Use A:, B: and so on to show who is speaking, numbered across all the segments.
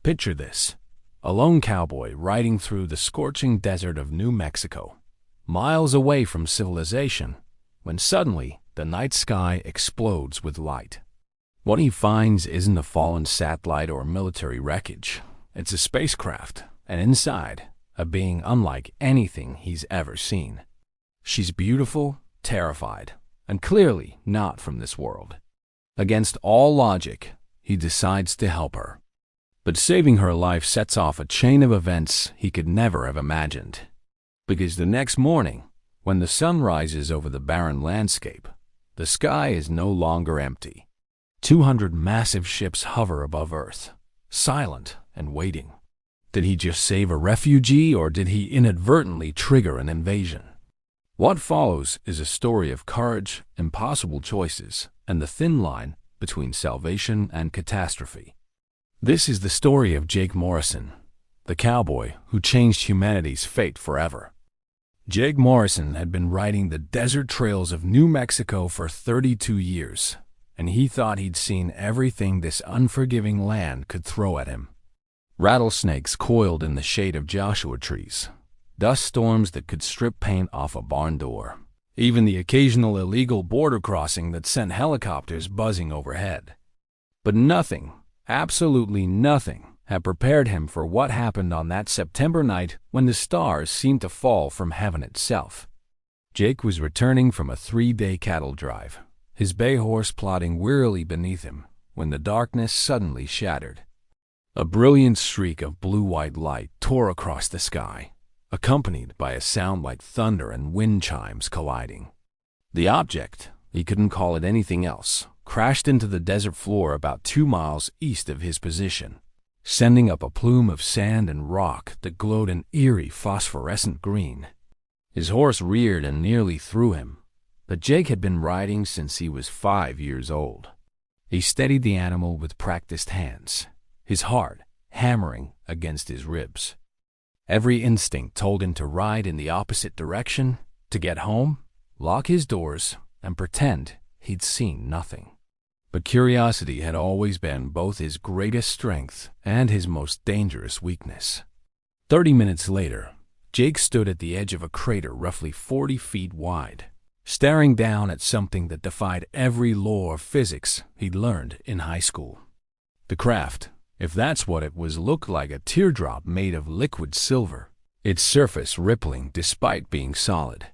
A: Picture this: a lone cowboy riding through the scorching desert of New Mexico, miles away from civilization, when suddenly the night sky explodes with light. What he finds isn't a fallen satellite or military wreckage. It's a spacecraft, and inside, a being unlike anything he's ever seen. She's beautiful, terrified, and clearly not from this world. Against all logic, he decides to help her. But saving her life sets off a chain of events he could never have imagined. Because the next morning, when the sun rises over the barren landscape, the sky is no longer empty. 200 massive ships hover above Earth, silent and waiting. Did he just save a refugee, or did he inadvertently trigger an invasion? What follows is a story of courage, impossible choices, and the thin line between salvation and catastrophe. This is the story of Jake Morrison, the cowboy who changed humanity's fate forever. Jake Morrison had been riding the desert trails of New Mexico for 32 years, and he thought he'd seen everything this unforgiving land could throw at him. Rattlesnakes coiled in the shade of Joshua trees, dust storms that could strip paint off a barn door, even the occasional illegal border crossing that sent helicopters buzzing overhead. But nothing, absolutely nothing, had prepared him for what happened on that September night when the stars seemed to fall from heaven itself. Jake was returning from a 3-day cattle drive, his bay horse plodding wearily beneath him, when the darkness suddenly shattered. A brilliant streak of blue-white light tore across the sky, accompanied by a sound like thunder and wind chimes colliding. The object, he couldn't call it anything else, crashed into the desert floor about 2 miles east of his position, sending up a plume of sand and rock that glowed an eerie phosphorescent green. His horse reared and nearly threw him, but Jake had been riding since he was 5 years old. He steadied the animal with practiced hands, his heart hammering against his ribs. Every instinct told him to ride in the opposite direction, to get home, lock his doors, and pretend he'd seen nothing. But curiosity had always been both his greatest strength and his most dangerous weakness. 30 minutes later, Jake stood at the edge of a crater roughly 40 feet wide, staring down at something that defied every law of physics he'd learned in high school. The craft, if that's what it was, looked like a teardrop made of liquid silver, its surface rippling despite being solid.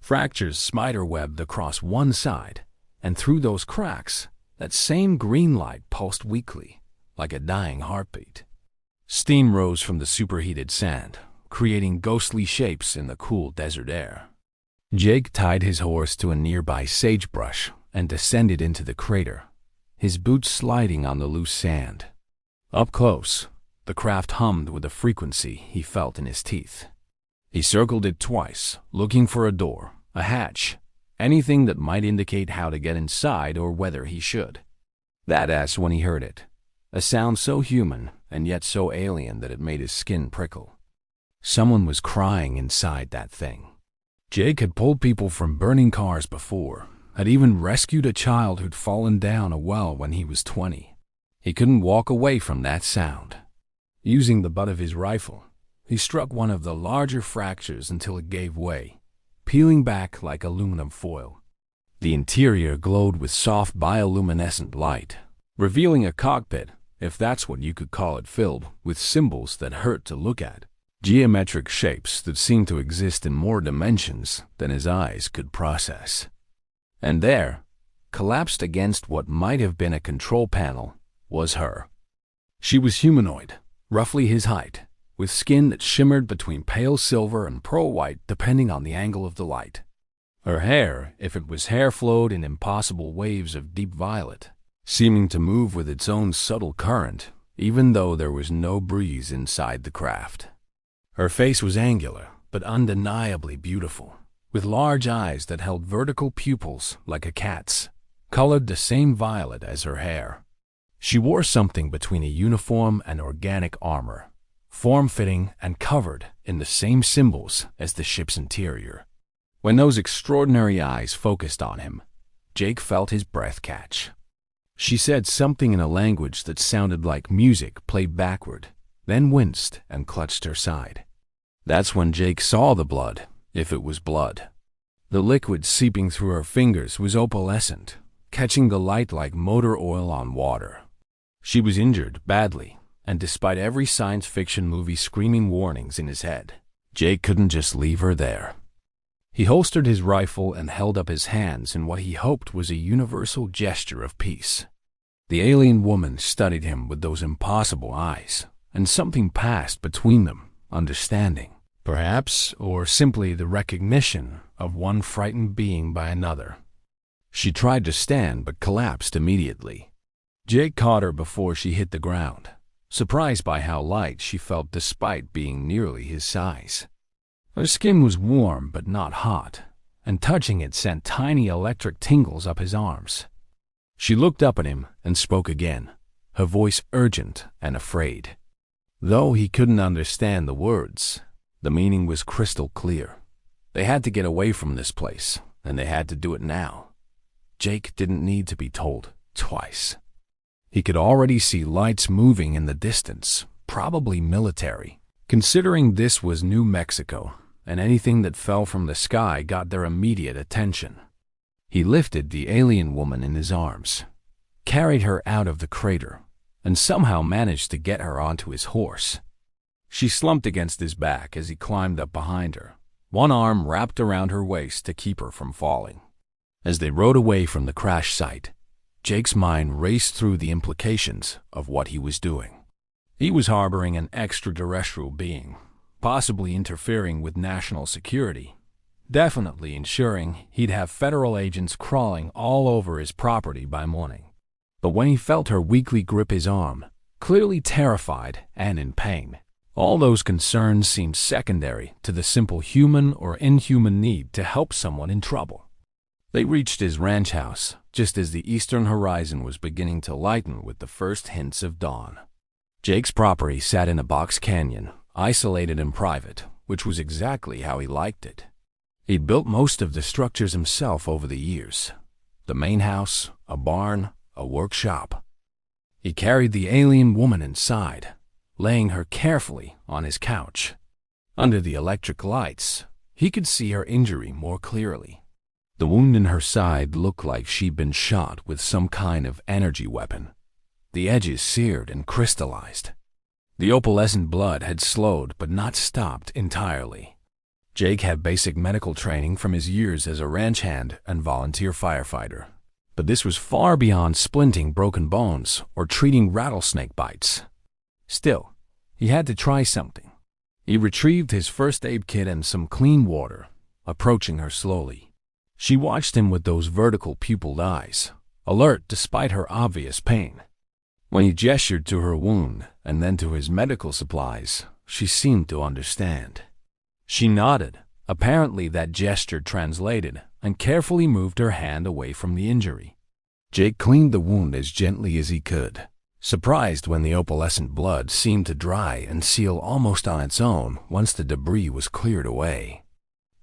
A: Fractures spider-webbed across one side, and through those cracks, that same green light pulsed weakly, like a dying heartbeat. Steam rose from the superheated sand, creating ghostly shapes in the cool desert air. Jake tied his horse to a nearby sagebrush and descended into the crater, his boots sliding on the loose sand. Up close, the craft hummed with a frequency he felt in his teeth. He circled it twice, looking for a door, a hatch, anything that might indicate how to get inside or whether he should. That's when he heard it, a sound so human and yet so alien that it made his skin prickle. Someone was crying inside that thing. Jake had pulled people from burning cars before, had even rescued a child who'd fallen down a well when he was 20. He couldn't walk away from that sound. Using the butt of his rifle, he struck one of the larger fractures until it gave way, peeling back like aluminum foil. The interior glowed with soft bioluminescent light, revealing a cockpit, if that's what you could call it, filled with symbols that hurt to look at, geometric shapes that seemed to exist in more dimensions than his eyes could process. And there, collapsed against what might have been a control panel, was her. She was humanoid, roughly his height, with skin that shimmered between pale silver and pearl white depending on the angle of the light. Her hair, if it was hair, flowed in impossible waves of deep violet, seeming to move with its own subtle current, even though there was no breeze inside the craft. Her face was angular, but undeniably beautiful, with large eyes that held vertical pupils like a cat's, colored the same violet as her hair. She wore something between a uniform and organic armor, form-fitting and covered in the same symbols as the ship's interior. When those extraordinary eyes focused on him, Jake felt his breath catch. She said something in a language that sounded like music played backward, then winced and clutched her side. That's when Jake saw the blood, if it was blood. The liquid seeping through her fingers was opalescent, catching the light like motor oil on water. She was injured badly, and despite every science fiction movie screaming warnings in his head, Jake couldn't just leave her there. He holstered his rifle and held up his hands in what he hoped was a universal gesture of peace. The alien woman studied him with those impossible eyes, and something passed between them, understanding, perhaps, or simply the recognition of one frightened being by another. She tried to stand but collapsed immediately. Jake caught her before she hit the ground, surprised by how light she felt despite being nearly his size. Her skin was warm but not hot, and touching it sent tiny electric tingles up his arms. She looked up at him and spoke again, her voice urgent and afraid. Though he couldn't understand the words, the meaning was crystal clear. They had to get away from this place, and they had to do it now. Jake didn't need to be told twice. He could already see lights moving in the distance, probably military. Considering this was New Mexico, and anything that fell from the sky got their immediate attention. He lifted the alien woman in his arms, carried her out of the crater, and somehow managed to get her onto his horse. She slumped against his back as he climbed up behind her, one arm wrapped around her waist to keep her from falling. As they rode away from the crash site, Jake's mind raced through the implications of what he was doing. He was harboring an extraterrestrial being, possibly interfering with national security, definitely ensuring he'd have federal agents crawling all over his property by morning. But when he felt her weakly grip his arm, clearly terrified and in pain, all those concerns seemed secondary to the simple human or inhuman need to help someone in trouble. They reached his ranch house just as the eastern horizon was beginning to lighten with the first hints of dawn. Jake's property sat in a box canyon, isolated and private, which was exactly how he liked it. He'd built most of the structures himself over the years. The main house, a barn, a workshop. He carried the alien woman inside, laying her carefully on his couch. Under the electric lights, he could see her injury more clearly. The wound in her side looked like she'd been shot with some kind of energy weapon, the edges seared and crystallized. The opalescent blood had slowed but not stopped entirely. Jake had basic medical training from his years as a ranch hand and volunteer firefighter, but this was far beyond splinting broken bones or treating rattlesnake bites. Still, he had to try something. He retrieved his first aid kit and some clean water, approaching her slowly. She watched him with those vertical pupiled eyes, alert despite her obvious pain. When he gestured to her wound and then to his medical supplies, she seemed to understand. She nodded. Apparently that gesture translated, and carefully moved her hand away from the injury. Jake cleaned the wound as gently as he could, surprised when the opalescent blood seemed to dry and seal almost on its own once the debris was cleared away.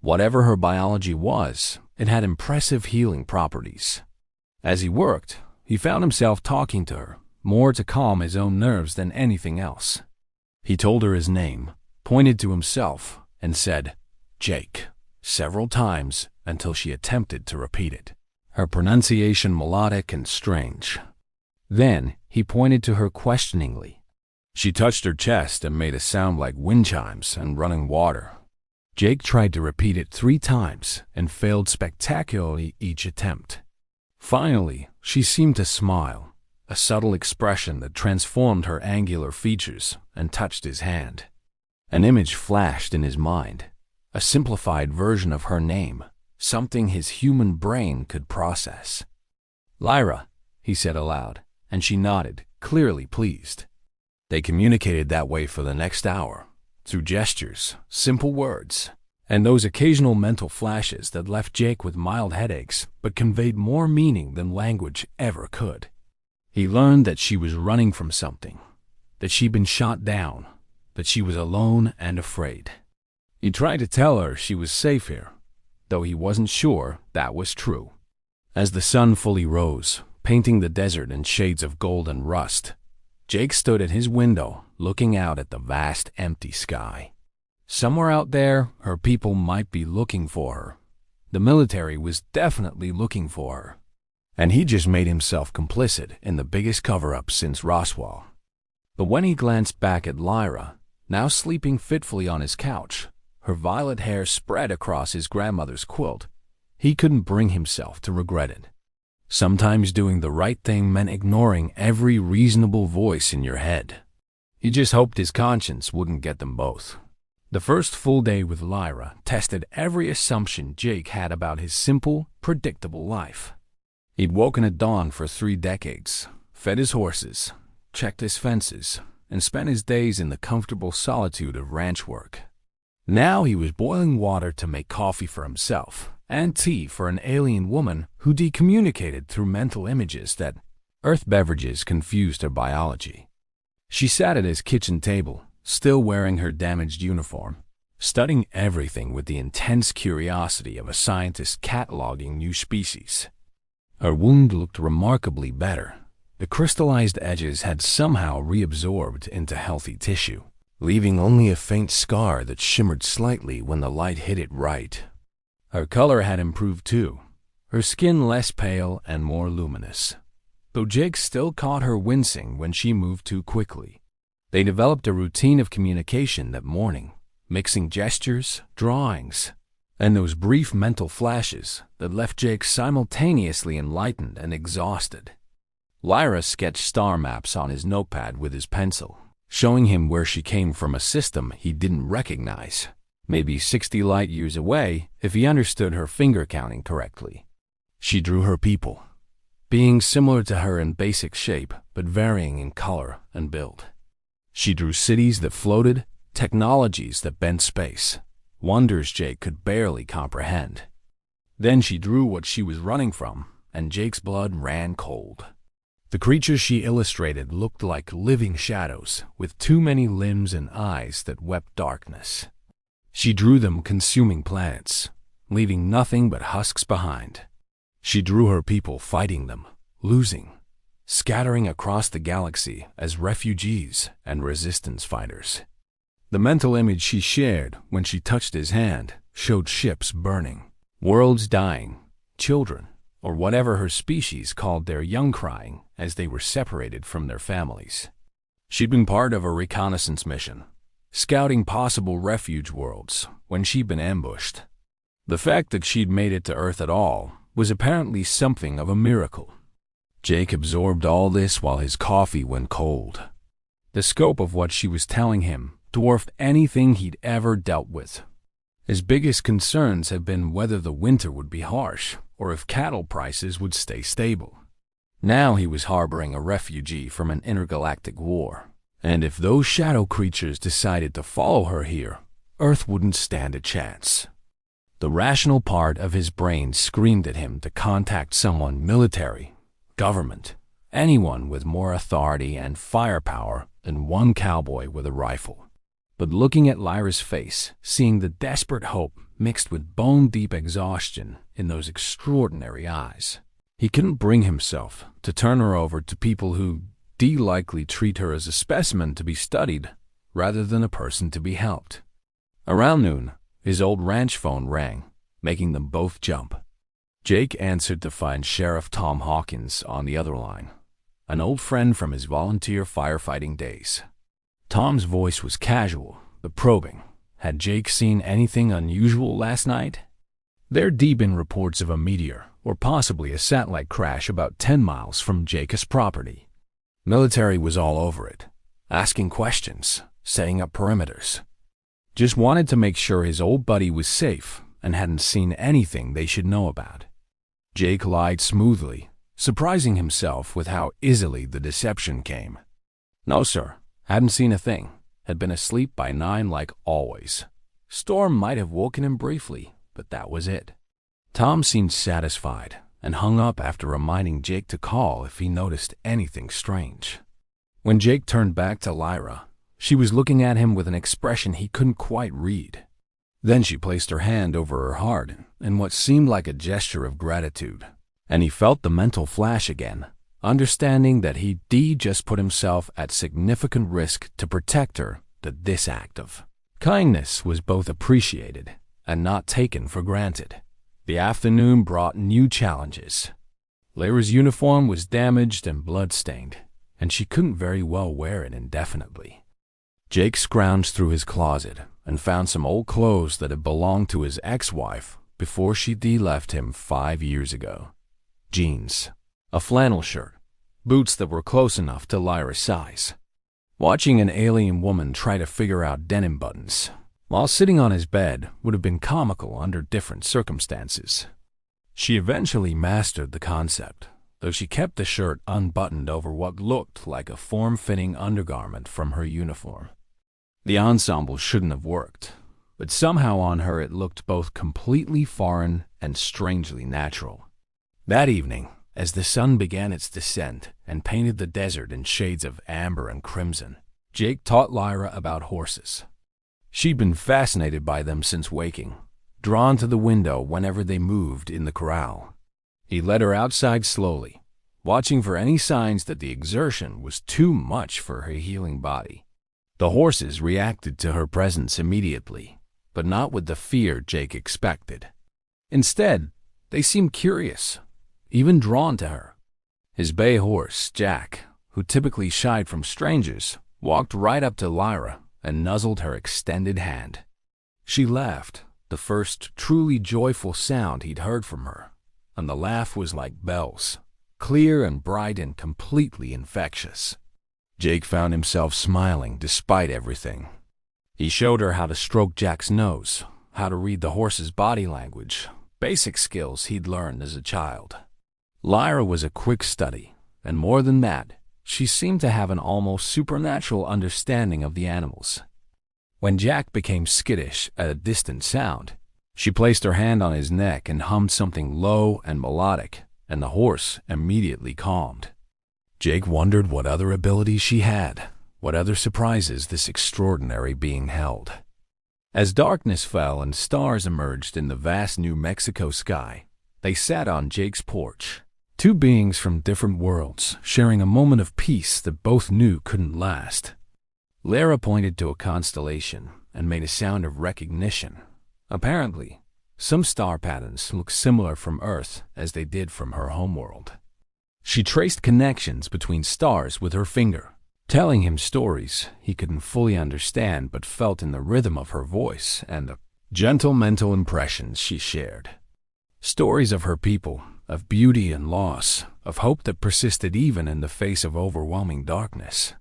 A: Whatever her biology was, it had impressive healing properties. As he worked, he found himself talking to her, more to calm his own nerves than anything else. He told her his name, pointed to himself, and said, "Jake," several times until she attempted to repeat it, her pronunciation melodic and strange. Then he pointed to her questioningly. She touched her chest and made a sound like wind chimes and running water. Jake tried to repeat it 3 times and failed spectacularly each attempt. Finally, she seemed to smile, a subtle expression that transformed her angular features, and touched his hand. An image flashed in his mind, a simplified version of her name, something his human brain could process. "Lyra," he said aloud, and she nodded, clearly pleased. They communicated that way for the next hour, through gestures, simple words, and those occasional mental flashes that left Jake with mild headaches but conveyed more meaning than language ever could. He learned that she was running from something, that she'd been shot down, that she was alone and afraid. He tried to tell her she was safe here, though he wasn't sure that was true. As the sun fully rose, painting the desert in shades of gold and rust. Jake stood at his window, looking out at the vast, empty sky. Somewhere out there, her people might be looking for her. The military was definitely looking for her. And he just made himself complicit in the biggest cover-up since Roswell. But when he glanced back at Lyra, now sleeping fitfully on his couch, her violet hair spread across his grandmother's quilt, he couldn't bring himself to regret it. Sometimes doing the right thing meant ignoring every reasonable voice in your head. He just hoped his conscience wouldn't get them both. The first full day with Lyra tested every assumption Jake had about his simple, predictable life. He'd woken at dawn for 3 decades, fed his horses, checked his fences, and spent his days in the comfortable solitude of ranch work. Now he was boiling water to make coffee for himself, and tea for an alien woman who decommunicated through mental images that Earth beverages confused her biology. She sat at his kitchen table, still wearing her damaged uniform, studying everything with the intense curiosity of a scientist cataloging new species. Her wound looked remarkably better. The crystallized edges had somehow reabsorbed into healthy tissue, leaving only a faint scar that shimmered slightly when the light hit it right. Her color had improved too, her skin less pale and more luminous, though Jake still caught her wincing when she moved too quickly. They developed a routine of communication that morning, mixing gestures, drawings, and those brief mental flashes that left Jake simultaneously enlightened and exhausted. Lyra sketched star maps on his notepad with his pencil, showing him where she came from a system he didn't recognize, maybe 60 light years away if he understood her finger counting correctly. She drew her people, being similar to her in basic shape but varying in color and build. She drew cities that floated, technologies that bent space, wonders Jake could barely comprehend. Then she drew what she was running from, and Jake's blood ran cold. The creatures she illustrated looked like living shadows with too many limbs and eyes that wept darkness. She drew them consuming planets, leaving nothing but husks behind. She drew her people fighting them, losing, scattering across the galaxy as refugees and resistance fighters. The mental image she shared when she touched his hand showed ships burning, worlds dying, children, or whatever her species called their young crying as they were separated from their families. She'd been part of a reconnaissance mission, scouting possible refuge worlds when she'd been ambushed. The fact that she'd made it to Earth at all was apparently something of a miracle. Jake absorbed all this while his coffee went cold. The scope of what she was telling him dwarfed anything he'd ever dealt with. His biggest concerns had been whether the winter would be harsh or if cattle prices would stay stable. Now he was harboring a refugee from an intergalactic war, and if those shadow creatures decided to follow her here, Earth wouldn't stand a chance. The rational part of his brain screamed at him to contact someone military, government, anyone with more authority and firepower than one cowboy with a rifle. But looking at Lyra's face, seeing the desperate hope mixed with bone-deep exhaustion in those extraordinary eyes, he couldn't bring himself to turn her over to people who likely treat her as a specimen to be studied rather than a person to be helped. Around noon, his old ranch phone rang, making them both jump. Jake answered to find Sheriff Tom Hawkins on the other line, an old friend from his volunteer firefighting days. Tom's voice was casual, but probing. Had Jake seen anything unusual last night? They're deep in reports of a meteor, or possibly a satellite crash about 10 miles from Jake's property. Military was all over it, asking questions, setting up perimeters. Just wanted to make sure his old buddy was safe and hadn't seen anything they should know about. Jake lied smoothly, surprising himself with how easily the deception came. No, sir. Hadn't seen a thing. Had been asleep by 9 like always. Storm might have woken him briefly, but that was it. Tom seemed satisfied and hung up after reminding Jake to call if he noticed anything strange. When Jake turned back to Lyra, she was looking at him with an expression he couldn't quite read. Then she placed her hand over her heart in what seemed like a gesture of gratitude, and he felt the mental flash again, understanding that he'd just put himself at significant risk to protect her, that this act of kindness was both appreciated and not taken for granted. The afternoon brought new challenges. Lyra's uniform was damaged and blood-stained, and she couldn't very well wear it indefinitely. Jake scrounged through his closet and found some old clothes that had belonged to his ex-wife before she'd left him 5 years ago. Jeans, a flannel shirt, boots that were close enough to Lyra's size. Watching an alien woman try to figure out denim buttons while sitting on his bed would have been comical under different circumstances. She eventually mastered the concept, though she kept the shirt unbuttoned over what looked like a form-fitting undergarment from her uniform. The ensemble shouldn't have worked, but somehow on her it looked both completely foreign and strangely natural. That evening, as the sun began its descent and painted the desert in shades of amber and crimson, Jake taught Lyra about horses. She'd been fascinated by them since waking, drawn to the window whenever they moved in the corral. He led her outside slowly, watching for any signs that the exertion was too much for her healing body. The horses reacted to her presence immediately, but not with the fear Jake expected. Instead, they seemed curious, even drawn to her. His bay horse, Jack, who typically shied from strangers, walked right up to Lyra and nuzzled her extended hand. She laughed, the first truly joyful sound he'd heard from her, and the laugh was like bells, clear and bright and completely infectious. Jake found himself smiling despite everything. He showed her how to stroke Jack's nose, how to read the horse's body language, basic skills he'd learned as a child. Lyra was a quick study, and more than that, she seemed to have an almost supernatural understanding of the animals. When Jack became skittish at a distant sound, she placed her hand on his neck and hummed something low and melodic, and the horse immediately calmed. Jake wondered what other abilities she had, what other surprises this extraordinary being held. As darkness fell and stars emerged in the vast New Mexico sky, they sat on Jake's porch, two beings from different worlds, sharing a moment of peace that both knew couldn't last. Lyra pointed to a constellation and made a sound of recognition. Apparently, some star patterns looked similar from Earth as they did from her homeworld. She traced connections between stars with her finger, telling him stories he couldn't fully understand but felt in the rhythm of her voice and the gentle mental impressions she shared. Stories of her people, of beauty and loss, of hope that persisted even in the face of overwhelming darkness.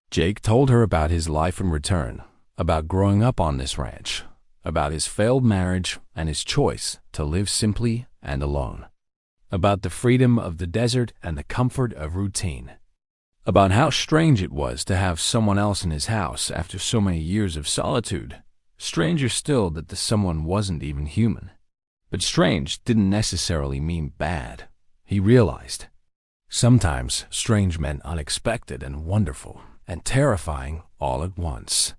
A: Jake told her about his life in return, about growing up on this ranch, about his failed marriage and his choice to live simply and alone, about the freedom of the desert and the comfort of routine, about how strange it was to have someone else in his house after so many years of solitude, stranger still that the someone wasn't even human. But strange didn't necessarily mean bad, he realized. Sometimes strange meant unexpected and wonderful and terrifying all at once.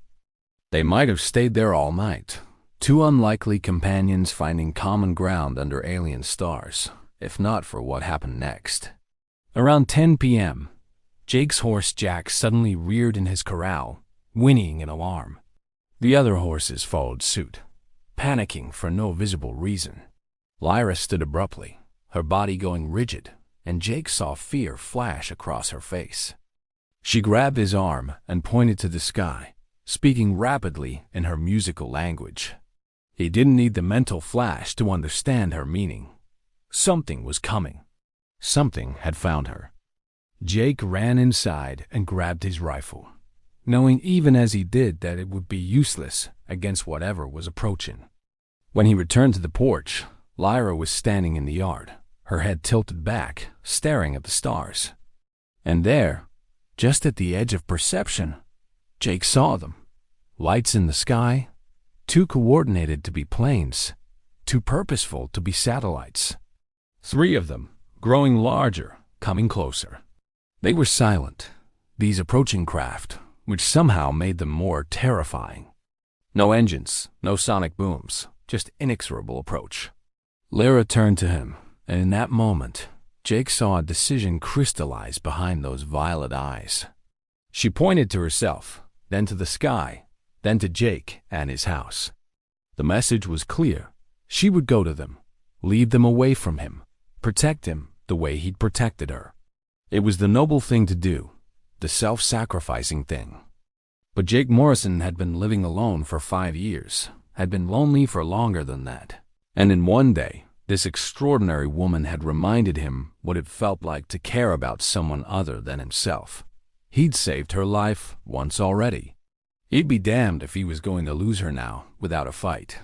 A: They might have stayed there all night, two unlikely companions finding common ground under alien stars, if not for what happened next. Around 10 p.m., Jake's horse Jack suddenly reared in his corral, whinnying in alarm. The other horses followed suit, panicking for no visible reason. Lyra stood abruptly, her body going rigid, and Jake saw fear flash across her face. She grabbed his arm and pointed to the sky, speaking rapidly in her musical language. He didn't need the mental flash to understand her meaning. Something was coming. Something had found her. Jake ran inside and grabbed his rifle, knowing even as he did that it would be useless against whatever was approaching. When he returned to the porch, Lyra was standing in the yard, her head tilted back, staring at the stars. And there, just at the edge of perception, Jake saw them. Lights in the sky, too coordinated to be planes, too purposeful to be satellites. 3 of them, growing larger, coming closer. They were silent, these approaching craft, which somehow made them more terrifying. No engines, no sonic booms, just inexorable approach. Lyra turned to him, and in that moment, Jake saw a decision crystallize behind those violet eyes. She pointed to herself, then to the sky, then to Jake and his house. The message was clear. She would go to them, lead them away from him, protect him the way he'd protected her. It was the noble thing to do, the self-sacrificing thing. But Jake Morrison had been living alone for 5 years, had been lonely for longer than that. And in one day, this extraordinary woman had reminded him what it felt like to care about someone other than himself. He'd saved her life once already. He'd be damned if he was going to lose her now without a fight.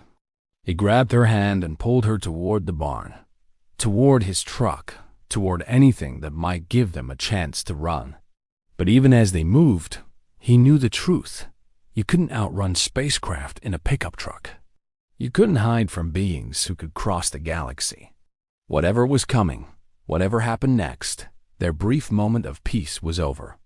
A: He grabbed her hand and pulled her toward the barn, toward his truck, toward anything that might give them a chance to run. But even as they moved, he knew the truth. You couldn't outrun spacecraft in a pickup truck. You couldn't hide from beings who could cross the galaxy. Whatever was coming, whatever happened next, their brief moment of peace was over.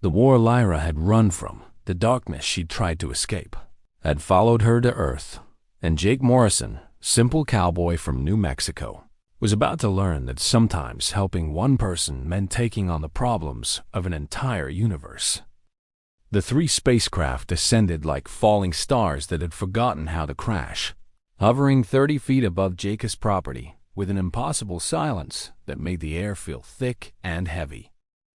A: The war Lyra had run from, the darkness she'd tried to escape, had followed her to Earth, and Jake Morrison, simple cowboy from New Mexico, was about to learn that sometimes helping one person meant taking on the problems of an entire universe. The 3 spacecraft descended like falling stars that had forgotten how to crash, hovering 30 feet above Jake's property with an impossible silence that made the air feel thick and heavy.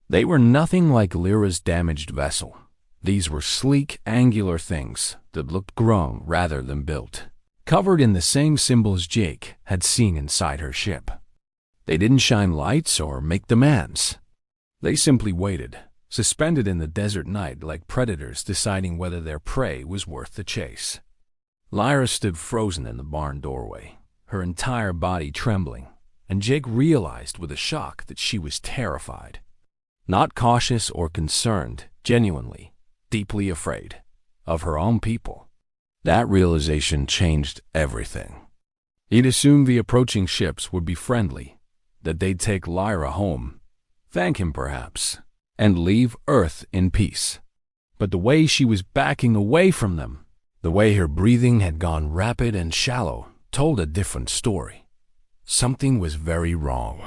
A: They were nothing like Lyra's damaged vessel. These were sleek, angular things that looked grown rather than built, covered in the same symbols Jake had seen inside her ship. They didn't shine lights or make demands. They simply waited, suspended in the desert night like predators deciding whether their prey was worth the chase. Lyra stood frozen in the barn doorway, her entire body trembling, and Jake realized with a shock that she was terrified. Not cautious or concerned, genuinely, deeply afraid of her own people. That realization changed everything. He'd assumed the approaching ships would be friendly, that they'd take Lyra home, thank him perhaps, and leave Earth in peace. But the way she was backing away from them, the way her breathing had gone rapid and shallow, told a different story. Something was very wrong.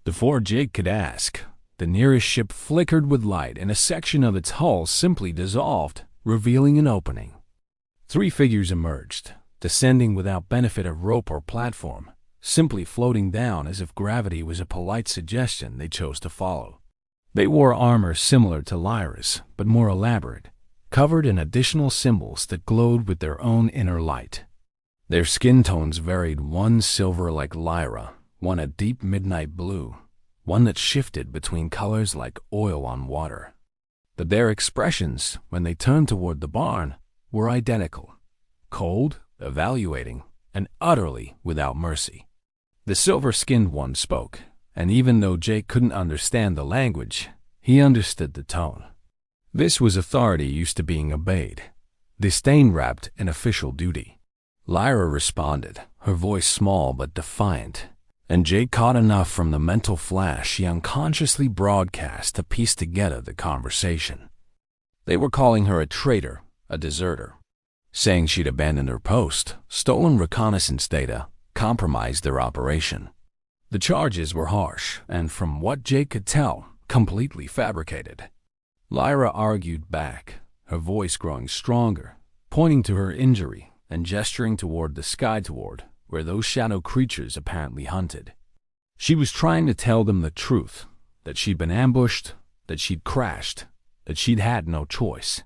A: Before Jake could ask, the nearest ship flickered with light and a section of its hull simply dissolved, revealing an opening. 3 figures emerged, descending without benefit of rope or platform, simply floating down as if gravity was a polite suggestion they chose to follow. They wore armor similar to Lyra's, but more elaborate, covered in additional symbols that glowed with their own inner light. Their skin tones varied, one silver like Lyra, one a deep midnight blue, one that shifted between colors like oil on water. But their expressions, when they turned toward the barn, were identical, cold, evaluating, and utterly without mercy. The silver-skinned one spoke, and even though Jake couldn't understand the language, he understood the tone. This was authority used to being obeyed, disdain wrapped in official duty. Lyra responded, her voice small but defiant, and Jake caught enough from the mental flash she unconsciously broadcast to piece together the conversation. They were calling her a traitor, a deserter, saying she'd abandoned her post, stolen reconnaissance data, compromised their operation. The charges were harsh, and from what Jake could tell, completely fabricated. Lyra argued back, her voice growing stronger, pointing to her injury and gesturing toward the sky toward where those shadow creatures apparently hunted. She was trying to tell them the truth, that she'd been ambushed, that she'd crashed, that she'd had no choice.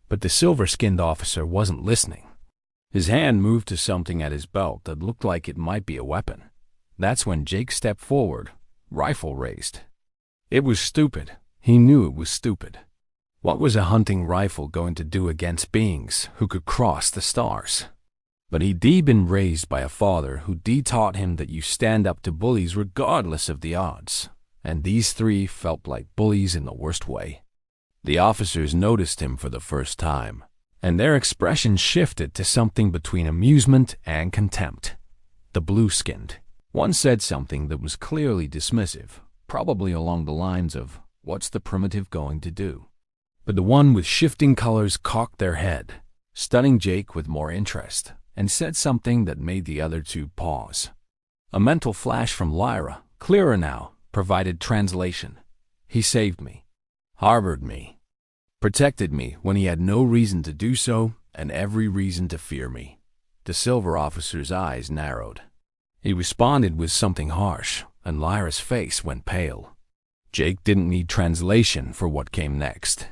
A: But the silver-skinned officer wasn't listening. His hand moved to something at his belt that looked like it might be a weapon. That's when Jake stepped forward, rifle raised. It was stupid. He knew it was stupid. What was a hunting rifle going to do against beings who could cross the stars? But he'd been raised by a father who taught him that you stand up to bullies regardless of the odds, and these 3 felt like bullies in the worst way. The officers noticed him for the first time, and their expression shifted to something between amusement and contempt. The blue-skinned one said something that was clearly dismissive, probably along the lines of, "What's the primitive going to do?" But the one with shifting colors cocked their head, studying Jake with more interest, and said something that made the other 2 pause. A mental flash from Lyra Clearer now, provided translation. He saved me, harbored me, protected me when he had no reason to do so and every reason to fear me. The silver officer's eyes narrowed. He responded with something harsh, and Lyra's face went pale. Jake didn't need translation for what came next.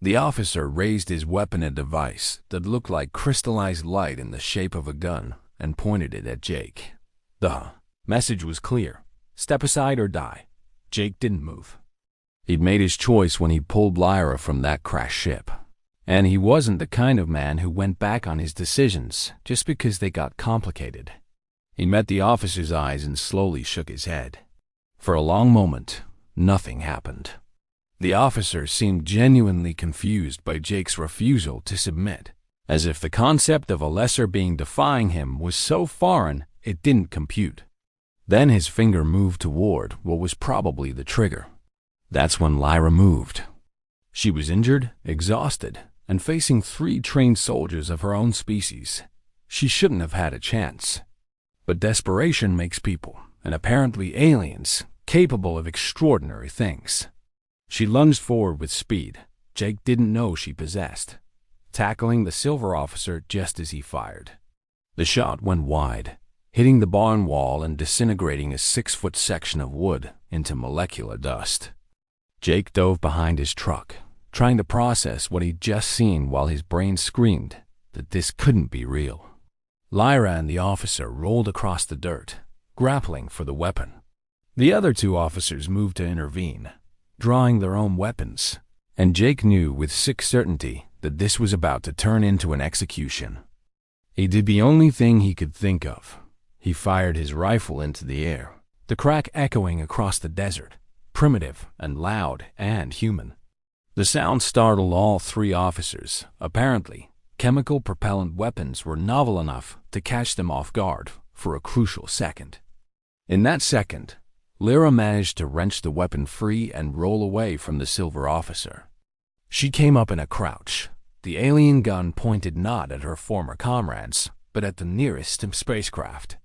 A: The officer raised his weapon, a device that looked like crystallized light in the shape of a gun, and pointed it at Jake. The message was clear. Step aside or die. Jake didn't move. He'd made his choice when he pulled Lyra from that crashed ship. And he wasn't the kind of man who went back on his decisions just because they got complicated. He met the officer's eyes and slowly shook his head. For a long moment, nothing happened. The officer seemed genuinely confused by Jake's refusal to submit, as if the concept of a lesser being defying him was so foreign it didn't compute. Then his finger moved toward what was probably the trigger. That's when Lyra moved. She was injured, exhausted, and facing 3 trained soldiers of her own species. She shouldn't have had a chance. But desperation makes people, and apparently aliens, capable of extraordinary things. She lunged forward with speed Jake didn't know she possessed, tackling the silver officer just as he fired. The shot went wide, hitting the barn wall and disintegrating a 6-foot section of wood into molecular dust. Jake dove behind his truck, trying to process what he'd just seen while his brain screamed that this couldn't be real. Lyra and the officer rolled across the dirt, grappling for the weapon. The other 2 officers moved to intervene, drawing their own weapons, and Jake knew with sick certainty that this was about to turn into an execution. He did the only thing he could think of. He fired his rifle into the air, the crack echoing across the desert, primitive and loud and human. The sound startled all 3 officers. Apparently, chemical propellant weapons were novel enough to catch them off guard for a crucial second. In that second, Lyra managed to wrench the weapon free and roll away from the silver officer. She came up in a crouch, the alien gun pointed not at her former comrades, but at the nearest spacecraft.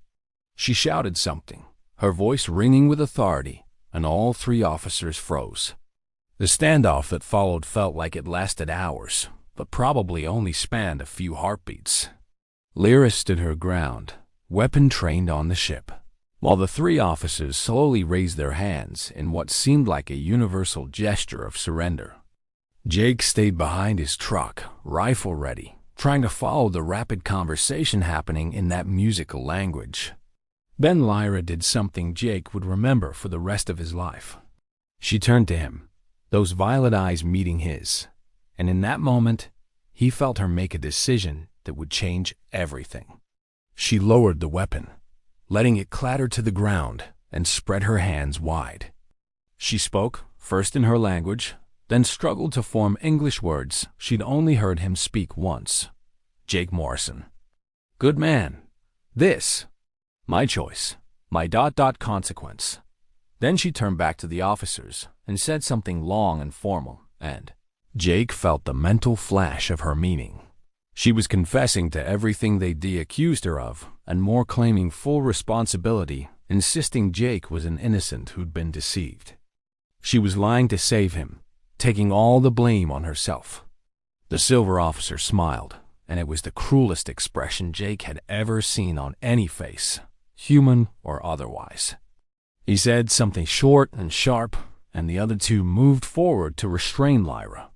A: She shouted something, her voice ringing with authority, and all 3 officers froze. The standoff that followed felt like it lasted hours, but probably only spanned a few heartbeats. Lyra stood her ground, weapon trained on the ship, while the 3 officers slowly raised their hands in what seemed like a universal gesture of surrender. Jake stayed behind his truck, rifle ready, trying to follow the rapid conversation happening in that musical language. Then Lyra did something Jake would remember for the rest of his life. She turned to him, those violet eyes meeting his, and in that moment, he felt her make a decision that would change everything. She lowered the weapon, letting it clatter to the ground, and spread her hands wide. She spoke, first in her language, then struggled to form English words she'd only heard him speak once. Jake Morrison. Good man. This. My choice. My ... consequence. Then she turned back to the officers and said something long and formal, and Jake felt the mental flash of her meaning. She was confessing to everything they'd accused her of, and more claiming full responsibility, insisting Jake was an innocent who'd been deceived. She was lying to save him, taking all the blame on herself. The silver officer smiled, and it was the cruelest expression Jake had ever seen on any face, human or otherwise. He said something short and sharp, and the other 2 moved forward to restrain Lyra.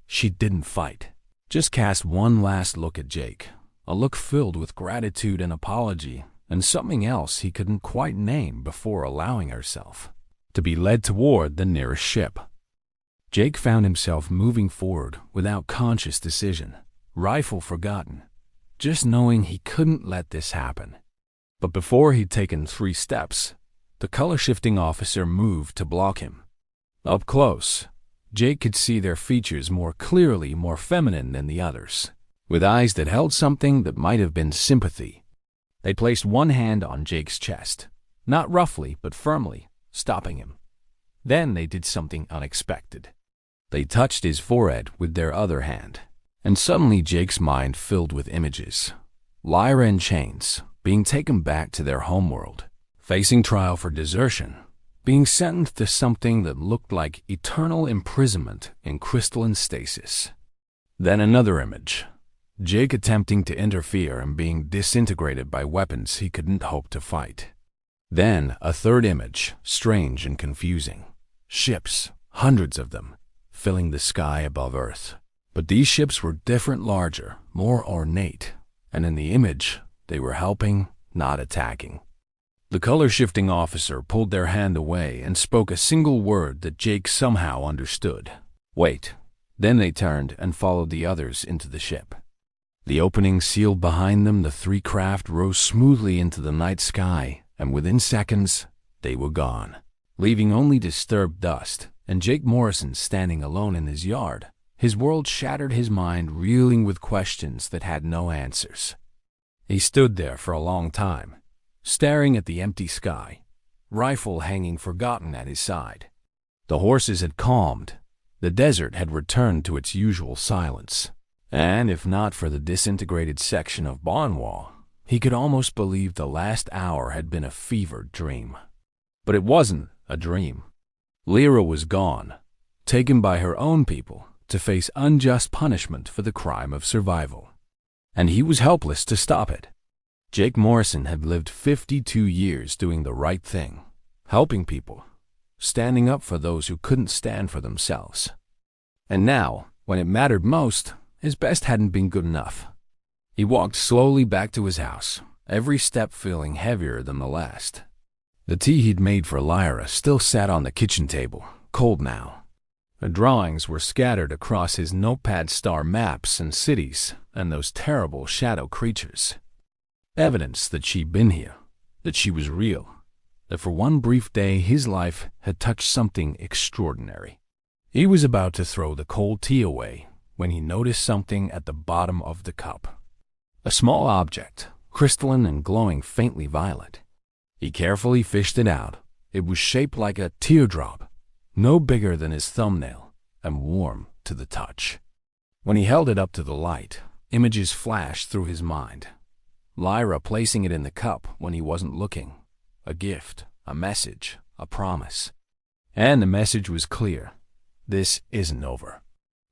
A: She didn't fight, just cast one last look at Jake, a look filled with gratitude and apology, and something else he couldn't quite name before allowing herself to be led toward the nearest ship. Jake found himself moving forward without conscious decision, rifle forgotten, just knowing he couldn't let this happen. But before he'd taken 3 steps, the color-shifting officer moved to block him. Up close, Jake could see their features more clearly, more feminine than the others, with eyes that held something that might have been sympathy. They placed one hand on Jake's chest, not roughly but firmly, stopping him. Then they did something unexpected. They touched his forehead with their other hand, and suddenly Jake's mind filled with images. Lyra in chains, being taken back to their homeworld, facing trial for desertion, being sentenced to something that looked like eternal imprisonment in crystalline stasis. Then another image, Jake attempting to interfere and being disintegrated by weapons he couldn't hope to fight. Then a third image, strange and confusing. Ships, hundreds of them, filling the sky above Earth. But these ships were different, larger, more ornate, and in the image, they were helping, not attacking. The color-shifting officer pulled their hand away and spoke a single word that Jake somehow understood. Wait. Then they turned and followed the others into the ship. The opening sealed behind them, the three craft rose smoothly into the night sky, and within seconds, they were gone, leaving only disturbed dust, and Jake Morrison standing alone in his yard, his world shattered, his mind reeling with questions that had no answers. He stood there for a long time, staring at the empty sky, rifle hanging forgotten at his side. The horses had calmed. The desert had returned to its usual silence, and if not for the disintegrated section of barn wall, he could almost believe the last hour had been a fevered dream. But it wasn't a dream. Lyra was gone, taken by her own people to face unjust punishment for the crime of survival. And he was helpless to stop it. Jake Morrison had lived 52 years doing the right thing, helping people, standing up for those who couldn't stand for themselves. And now, when it mattered most, his best hadn't been good enough. He walked slowly back to his house, every step feeling heavier than the last. The tea he'd made for Lyra still sat on the kitchen table, cold now. The drawings were scattered across his notepad, star maps and cities and those terrible shadow creatures. Evidence that she'd been here, that she was real, that for one brief day his life had touched something extraordinary. He was about to throw the cold tea away when he noticed something at the bottom of the cup. A small object, crystalline and glowing faintly violet. He carefully fished it out. It was shaped like a teardrop, no bigger than his thumbnail, and warm to the touch. When he held it up to the light, images flashed through his mind. Lyra placing it in the cup when he wasn't looking. A gift, a message, a promise. And the message was clear. This isn't over.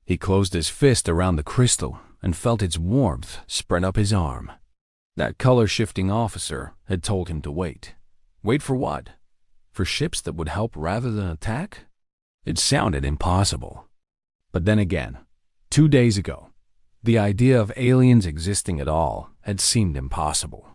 A: He closed his fist around the crystal and felt its warmth spread up his arm. That color-shifting officer had told him to wait. Wait for what? For ships that would help rather than attack? It sounded impossible. But then again, 2 days ago, the idea of aliens existing at all had seemed impossible.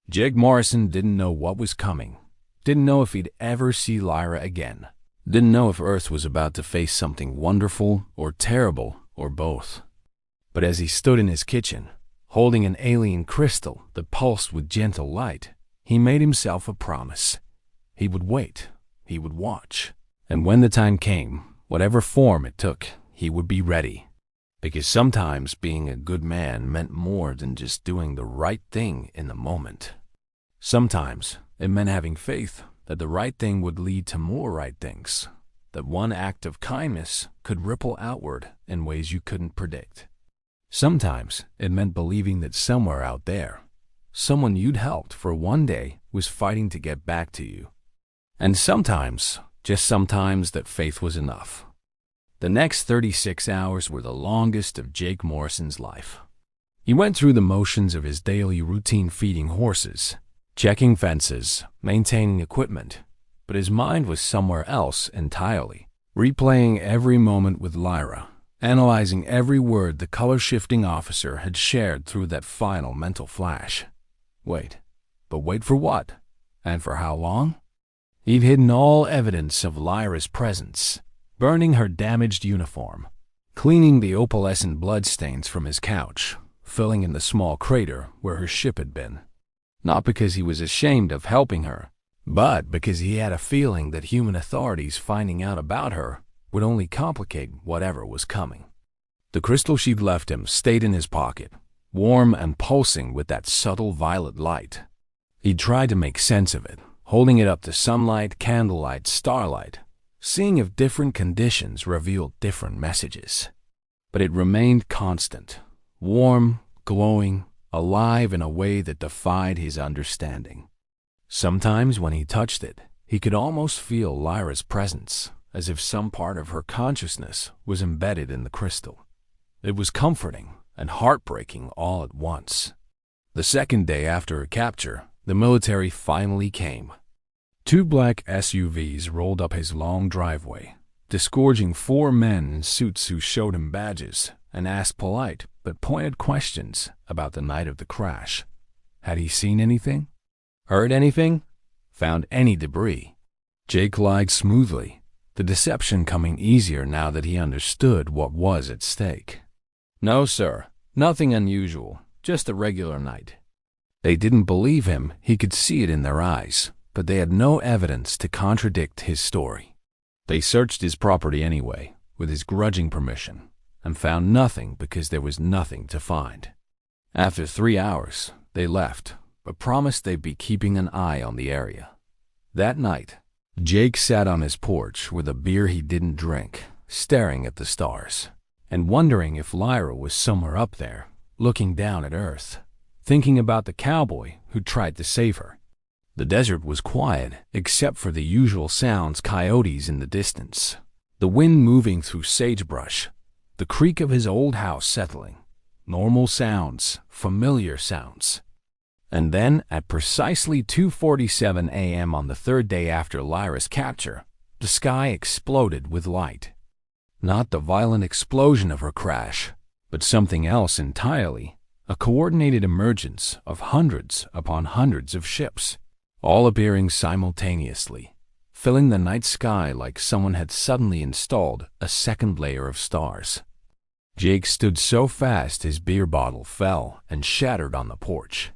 A: Jake Morrison didn't know what was coming, didn't know if he'd ever see Lyra again, didn't know if Earth was about to face something wonderful or terrible or both. But as he stood in his kitchen, holding an alien crystal that pulsed with gentle light, he made himself a promise. He would wait, he would watch, and when the time came, whatever form it took, he would be ready. Because sometimes being a good man meant more than just doing the right thing in the moment. Sometimes it meant having faith that the right thing would lead to more right things, that one act of kindness could ripple outward in ways you couldn't predict. Sometimes it meant believing that somewhere out there, someone you'd helped for one day was fighting to get back to you. And sometimes, just sometimes, that faith was enough. The next 36 hours were the longest of Jake Morrison's life. He went through the motions of his daily routine, feeding horses, checking fences, maintaining equipment, but his mind was somewhere else entirely, replaying every moment with Lyra, analyzing every word the color-shifting officer had shared through that final mental flash. Wait, but wait for what? And for how long? He'd hidden all evidence of Lyra's presence, burning her damaged uniform, cleaning the opalescent bloodstains from his couch, filling in the small crater where her ship had been. Not because he was ashamed of helping her, but because he had a feeling that human authorities finding out about her would only complicate whatever was coming. The crystal she'd left him stayed in his pocket, warm and pulsing with that subtle violet light. He tried to make sense of it, holding it up to sunlight, candlelight, starlight, seeing if different conditions revealed different messages. But it remained constant, warm, glowing, alive in a way that defied his understanding. Sometimes when he touched it, He could almost feel Lyra's presence, as if some part of her consciousness was embedded in the crystal. It was comforting and heartbreaking all at once. The second day after her capture, the military finally came. 2 black SUVs rolled up his long driveway, disgorging 4 men in suits who showed him badges and asked polite but pointed questions about the night of the crash. Had he seen anything? Heard anything? Found any debris? Jake lied smoothly, the deception coming easier now that he understood what was at stake. No, sir. Nothing unusual. Just a regular night. They didn't believe him. He could see it in their eyes, but they had no evidence to contradict his story. They searched his property anyway, with his grudging permission, and found nothing because there was nothing to find. After 3 hours, they left, but promised they'd be keeping an eye on the area. That night, Jake sat on his porch with a beer he didn't drink, staring at the stars, and wondering if Lyra was somewhere up there, looking down at Earth, thinking about the cowboy who tried to save her. The desert was quiet, except for the usual sounds: coyotes in the distance, the wind moving through sagebrush, the creak of his old house settling. Normal sounds, familiar sounds. And then, at precisely 2:47 a.m. on the third day after Lyra's capture, the sky exploded with light. Not the violent explosion of her crash, but something else entirely, a coordinated emergence of hundreds upon hundreds of ships, all appearing simultaneously, filling the night sky like someone had suddenly installed a second layer of stars. Jake stood so fast his beer bottle fell and shattered on the porch.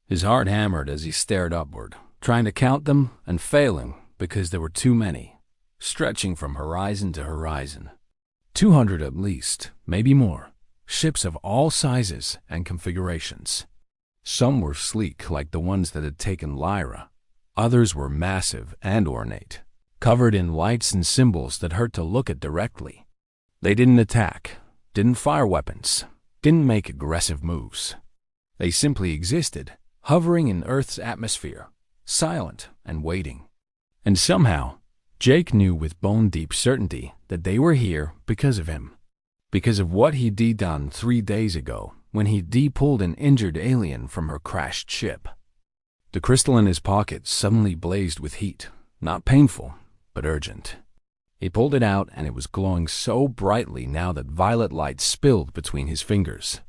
A: His heart hammered as he stared upward, trying to count them and failing because there were too many, stretching from horizon to horizon. 200 at least, maybe more, ships of all sizes and configurations. Some were sleek like the ones that had taken Lyra. Others were massive and ornate, covered in lights and symbols that hurt to look at directly. They didn't attack, didn't fire weapons, didn't make aggressive moves. They simply existed, hovering in Earth's atmosphere, silent and waiting. And somehow, Jake knew with bone-deep certainty that they were here because of him. Because of what he'd done 3 days ago when he de-pulled an injured alien from her crashed ship. The crystal in his pocket suddenly blazed with heat, not painful, but urgent. He pulled it out and it was glowing so brightly now that violet light spilled between his fingers.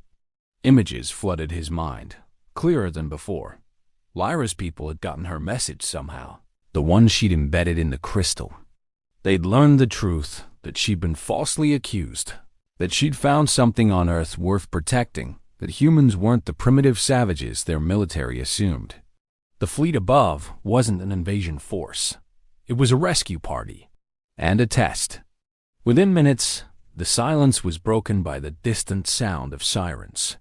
A: Images flooded his mind, clearer than before. Lyra's people had gotten her message somehow, the one she'd embedded in the crystal. They'd learned the truth, that she'd been falsely accused, that she'd found something on Earth worth protecting, that humans weren't the primitive savages their military assumed. The fleet above wasn't an invasion force. It was a rescue party, and a test. Within minutes, the silence was broken by the distant sound of sirens.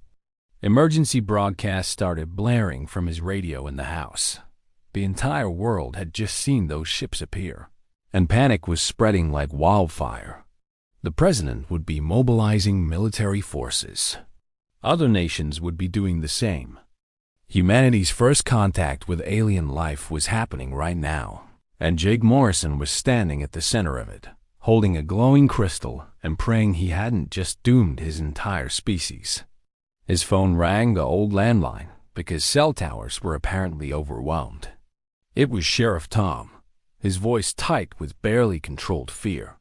A: Emergency broadcasts started blaring from his radio in the house. The entire world had just seen those ships appear, and panic was spreading like wildfire. The president would be mobilizing military forces. Other nations would be doing the same. Humanity's first contact with alien life was happening right now, and Jake Morrison was standing at the center of it, holding a glowing crystal and praying he hadn't just doomed his entire species. His phone rang, the old landline, because cell towers were apparently overwhelmed. It was Sheriff Tom, his voice tight with barely controlled fear.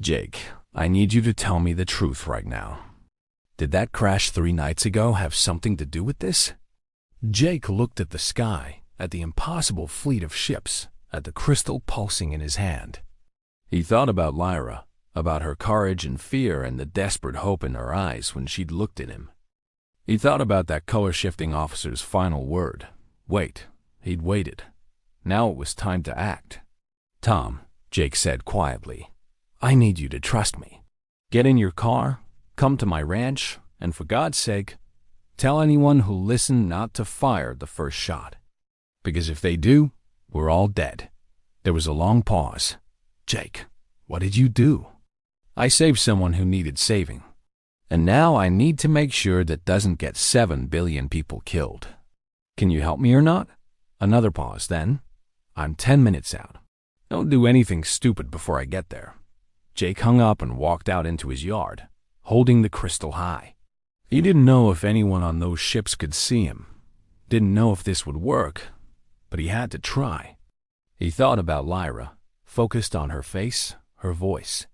A: "Jake, I need you to tell me the truth right now. Did that crash 3 nights ago have something to do with this?" Jake looked at the sky, at the impossible fleet of ships, at the crystal pulsing in his hand. He thought about Lyra, about her courage and fear and the desperate hope in her eyes when she'd looked at him. He thought about that color-shifting officer's final word. Wait. He'd waited. Now it was time to act. "Tom," Jake said quietly, "I need you to trust me. Get in your car, come to my ranch, and for God's sake, tell anyone who listened not to fire the first shot. Because if they do, we're all dead." There was a long pause. "Jake, what did you do?" "I saved someone who needed saving. And now I need to make sure that doesn't get 7 billion people killed. Can you help me or not?" Another pause, then. I'm 10 minutes out. Don't do anything stupid before I get there." Jake hung up and walked out into his yard, holding the crystal high. He didn't know if anyone on those ships could see him. Didn't know if this would work, but he had to try. He thought about Lyra, focused on her face, her voice,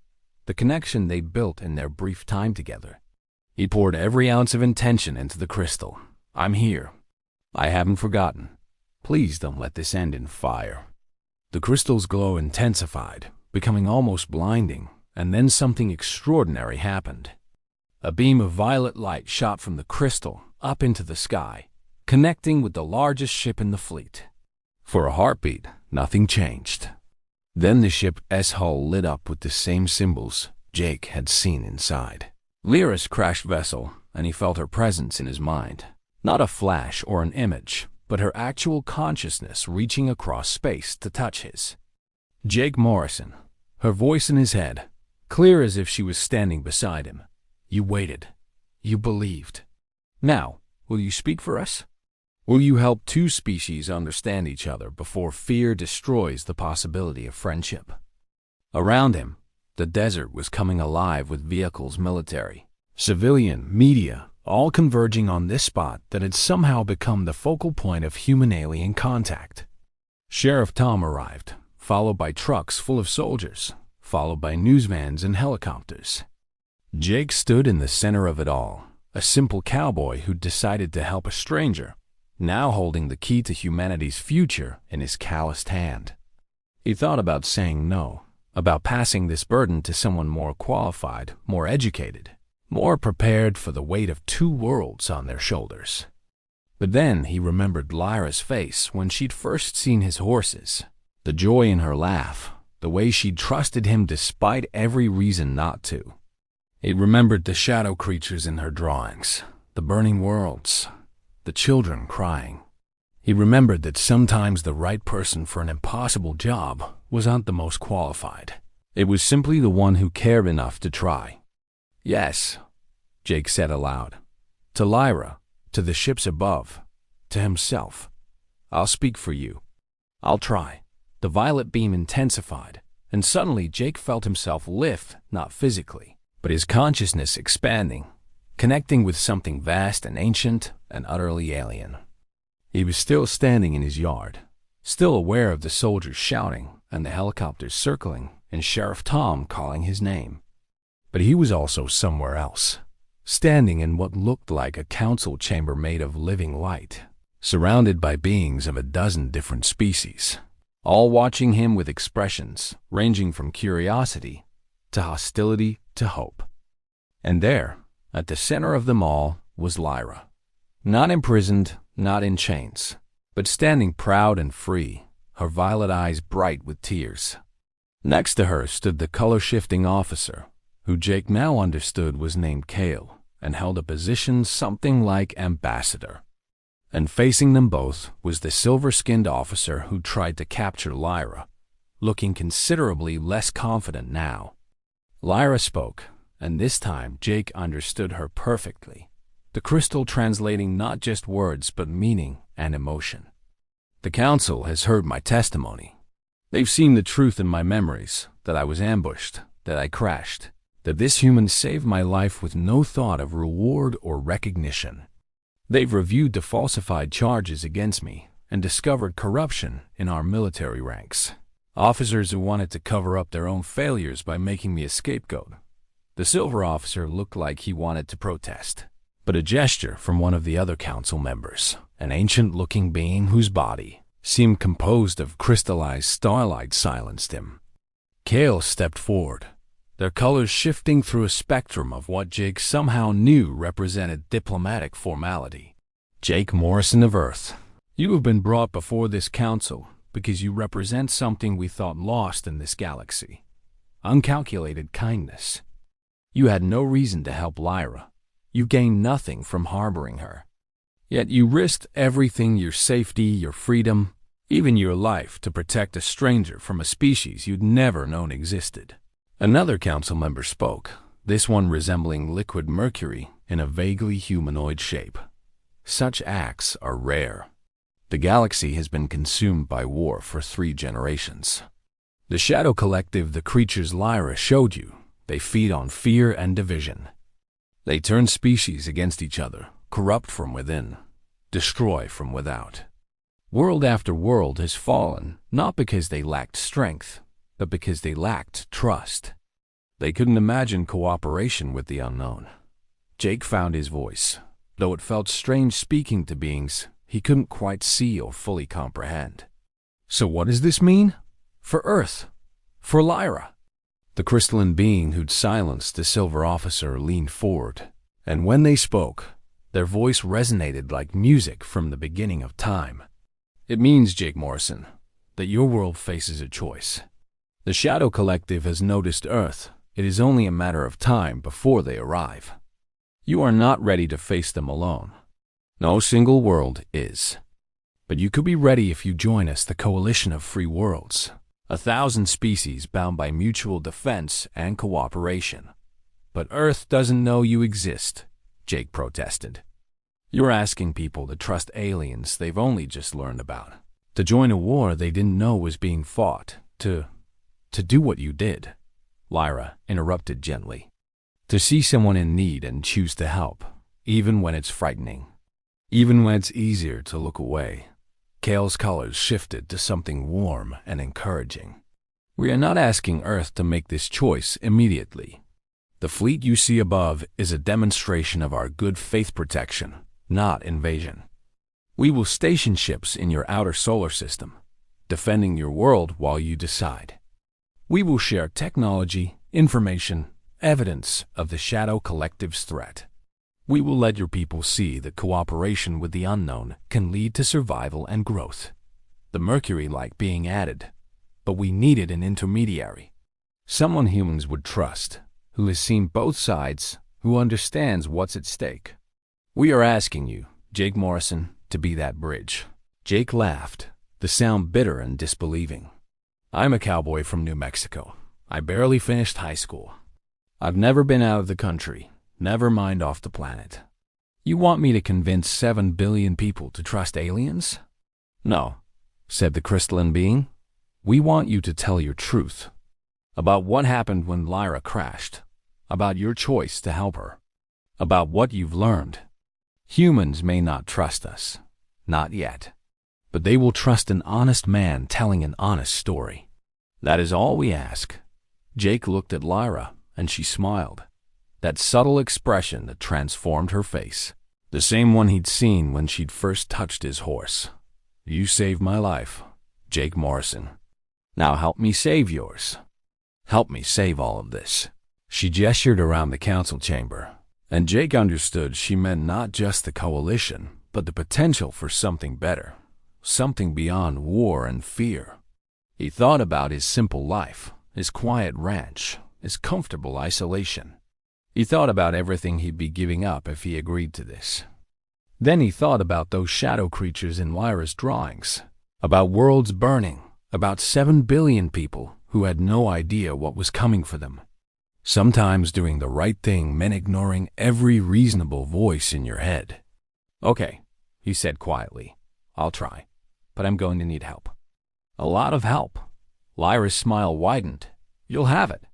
A: the connection they built in their brief time together. He poured every ounce of intention into the crystal. "I'm here. I haven't forgotten. Please don't let this end in fire." The crystal's glow intensified, becoming almost blinding, and then something extraordinary happened. A beam of violet light shot from the crystal up into the sky, connecting with the largest ship in the fleet. For a heartbeat, nothing changed. Then the ship's hull lit up with the same symbols Jake had seen inside. Lyra's crashed vessel, and he felt her presence in his mind. Not a flash or an image, but her actual consciousness reaching across space to touch his. Jake Morrison, her voice in his head, clear as if she was standing beside him. "You waited. You believed. Now, will you speak for us? Will you help two species understand each other before fear destroys the possibility of friendship?" Around him, the desert was coming alive with vehicles, military, civilian, media, all converging on this spot that had somehow become the focal point of human-alien contact. Sheriff Tom arrived, followed by trucks full of soldiers, followed by newsvans and helicopters. Jake stood in the center of it all, a simple cowboy who decided to help a stranger, now holding the key to humanity's future in his calloused hand. He thought about saying no, about passing this burden to someone more qualified, more educated, more prepared for the weight of two worlds on their shoulders. But then he remembered Lyra's face when she'd first seen his horses, the joy in her laugh, the way she'd trusted him despite every reason not to. He remembered the shadow creatures in her drawings, the burning worlds, the children crying. He remembered that sometimes the right person for an impossible job wasn't the most qualified. It was simply the one who cared enough to try. "Yes," Jake said aloud. "To Lyra, to the ships above, to himself. I'll speak for you. I'll try." The violet beam intensified, and suddenly Jake felt himself lift, not physically, but his consciousness expanding, connecting with something vast and ancient and utterly alien. He was still standing in his yard, still aware of the soldiers shouting and the helicopters circling and Sheriff Tom calling his name. But he was also somewhere else, standing in what looked like a council chamber made of living light, surrounded by beings of a dozen different species, all watching him with expressions ranging from curiosity to hostility to hope. And there, at the center of them all, was Lyra. Not imprisoned, not in chains, but standing proud and free, her violet eyes bright with tears. Next to her stood the color-shifting officer, who Jake now understood was named Cale and held a position something like ambassador. And facing them both was the silver-skinned officer who tried to capture Lyra, looking considerably less confident now. Lyra spoke, and this time Jake understood her perfectly, the crystal translating not just words but meaning and emotion. "The council has heard my testimony. They've seen the truth in my memories, that I was ambushed, that I crashed, that this human saved my life with no thought of reward or recognition. They've reviewed the falsified charges against me and discovered corruption in our military ranks. Officers who wanted to cover up their own failures by making me a scapegoat." The silver officer looked like he wanted to protest, but a gesture from one of the other council members, an ancient-looking being whose body seemed composed of crystallized starlight, silenced him. Cale stepped forward, their colors shifting through a spectrum of what Jake somehow knew represented diplomatic formality. "Jake Morrison of Earth, you have been brought before this council because you represent something we thought lost in this galaxy. Uncalculated kindness. You had no reason to help Lyra. You gained nothing from harboring her. Yet you risked everything, your safety, your freedom, even your life, to protect a stranger from a species you'd never known existed." Another council member spoke, this one resembling liquid mercury in a vaguely humanoid shape. "Such acts are rare." The galaxy has been consumed by war for 3 generations. The Shadow Collective, the creatures Lyra showed you, they feed on fear and division. They turn species against each other, corrupt from within, destroy from without. World after world has fallen, not because they lacked strength, but because they lacked trust. They couldn't imagine cooperation with the unknown. Jake found his voice, though it felt strange speaking to beings he couldn't quite see or fully comprehend. So what does this mean? For Earth. For Lyra. The crystalline being who'd silenced the silver officer leaned forward, and when they spoke, their voice resonated like music from the beginning of time. It means, Jake Morrison, that your world faces a choice. The Shadow Collective has noticed Earth. It is only a matter of time before they arrive. You are not ready to face them alone. No single world is. But you could be ready if you join us, the Coalition of Free Worlds. 1,000 species bound by mutual defense and cooperation. But Earth doesn't know you exist, Jake protested. You're asking people to trust aliens they've only just learned about. To join a war they didn't know was being fought. To do what you did, Lyra interrupted gently. To see someone in need and choose to help, even when it's frightening. Even when it's easier to look away. Kale's colors shifted to something warm and encouraging. We are not asking Earth to make this choice immediately. The fleet you see above is a demonstration of our good faith protection, not invasion. We will station ships in your outer solar system, defending your world while you decide. We will share technology, information, evidence of the Shadow Collective's threat. We will let your people see that cooperation with the unknown can lead to survival and growth. The Mercury like being added, but we needed an intermediary. Someone humans would trust, who has seen both sides, who understands what's at stake. We are asking you, Jake Morrison, to be that bridge. Jake laughed, the sound bitter and disbelieving. I'm a cowboy from New Mexico. I barely finished high school. I've never been out of the country, never mind off the planet. You want me to convince 7 billion people to trust aliens? No, said the crystalline being. We want you to tell your truth. About what happened when Lyra crashed. About your choice to help her. About what you've learned. Humans may not trust us. Not yet. But they will trust an honest man telling an honest story. That is all we ask. Jake looked at Lyra, and she smiled. That subtle expression that transformed her face. The same one he'd seen when she'd first touched his horse. You saved my life, Jake Morrison. Now help me save yours. Help me save all of this. She gestured around the council chamber, and Jake understood she meant not just the coalition, but the potential for something better. Something beyond war and fear. He thought about his simple life, his quiet ranch, his comfortable isolation. He thought about everything he'd be giving up if he agreed to this. Then he thought about those shadow creatures in Lyra's drawings, about worlds burning, about 7 billion people who had no idea what was coming for them. Sometimes doing the right thing meant ignoring every reasonable voice in your head. Okay, he said quietly. I'll try, but I'm going to need help. A lot of help. Lyra's smile widened. You'll have it.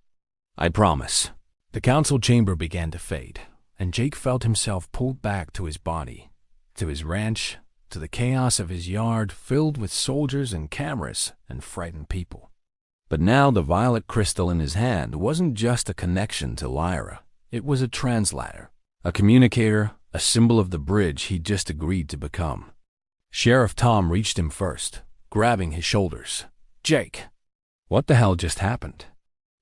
A: I promise. The council chamber began to fade, and Jake felt himself pulled back to his body, to his ranch, to the chaos of his yard filled with soldiers and cameras and frightened people. But now the violet crystal in his hand wasn't just a connection to Lyra. It was a translator, a communicator, a symbol of the bridge he'd just agreed to become. Sheriff Tom reached him first, grabbing his shoulders. Jake, what the hell just happened?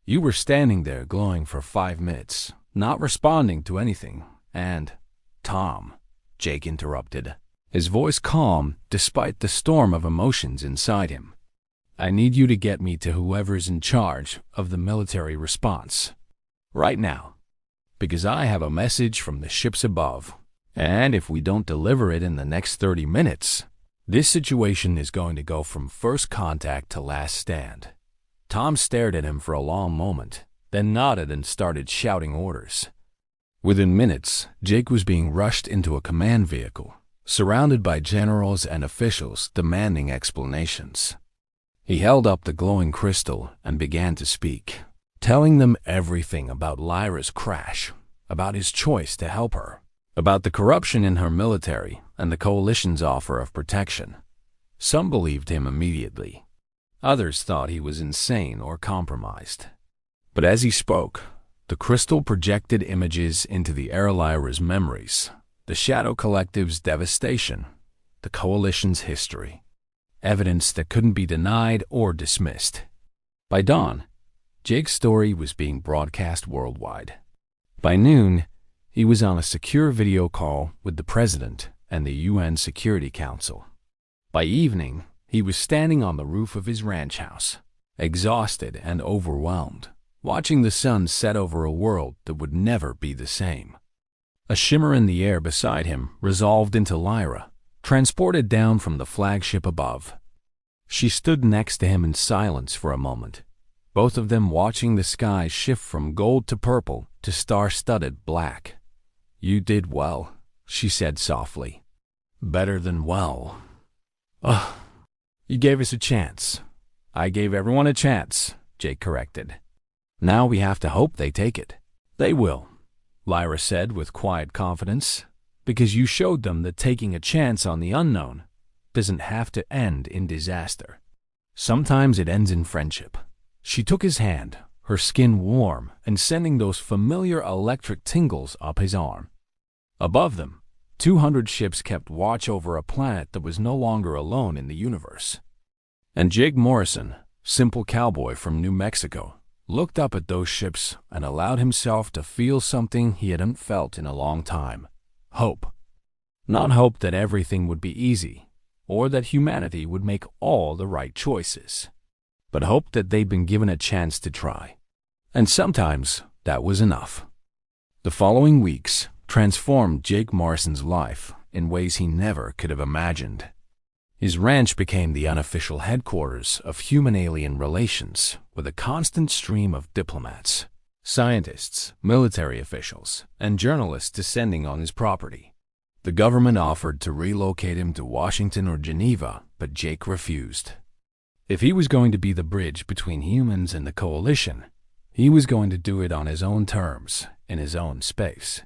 A: You were standing there glowing for 5 minutes, not responding to anything, and... Tom, Jake interrupted, his voice calm despite the storm of emotions inside him. I need you to get me to whoever's in charge of the military response. Right now. Because I have a message from the ships above, and if we don't deliver it in the next 30 minutes, this situation is going to go from first contact to last stand. Tom stared at him for a long moment, then nodded and started shouting orders. Within minutes, Jake was being rushed into a command vehicle, surrounded by generals and officials demanding explanations. He held up the glowing crystal and began to speak, telling them everything about Lyra's crash, about his choice to help her, about the corruption in her military and the coalition's offer of protection. Some believed him immediately. Others thought he was insane or compromised. But as he spoke, the crystal projected images into the heir Lyra's memories, the Shadow Collective's devastation, the coalition's history, evidence that couldn't be denied or dismissed. By dawn, Jake's story was being broadcast worldwide. By noon, he was on a secure video call with the President and the UN Security Council. By evening, he was standing on the roof of his ranch house, exhausted and overwhelmed, watching the sun set over a world that would never be the same. A shimmer in the air beside him resolved into Lyra, transported down from the flagship above. She stood next to him in silence for a moment, both of them watching the sky shift from gold to purple to star-studded black. "You did well," she said softly. "Better than well. Ugh. You gave us a chance." "I gave everyone a chance," Jake corrected. "Now we have to hope they take it." "They will," Lyra said with quiet confidence, "because you showed them that taking a chance on the unknown doesn't have to end in disaster. Sometimes it ends in friendship." She took his hand, her skin warm and sending those familiar electric tingles up his arm. Above them, 200 ships kept watch over a planet that was no longer alone in the universe. And Jake Morrison, simple cowboy from New Mexico, looked up at those ships and allowed himself to feel something he hadn't felt in a long time: hope. Not hope that everything would be easy, or that humanity would make all the right choices, but hope that they'd been given a chance to try. And sometimes that was enough. The following weeks transformed Jake Morrison's life in ways he never could have imagined. His ranch became the unofficial headquarters of human-alien relations, with a constant stream of diplomats, scientists, military officials, and journalists descending on his property. The government offered to relocate him to Washington or Geneva, but Jake refused. If he was going to be the bridge between humans and the coalition, he was going to do it on his own terms, in his own space.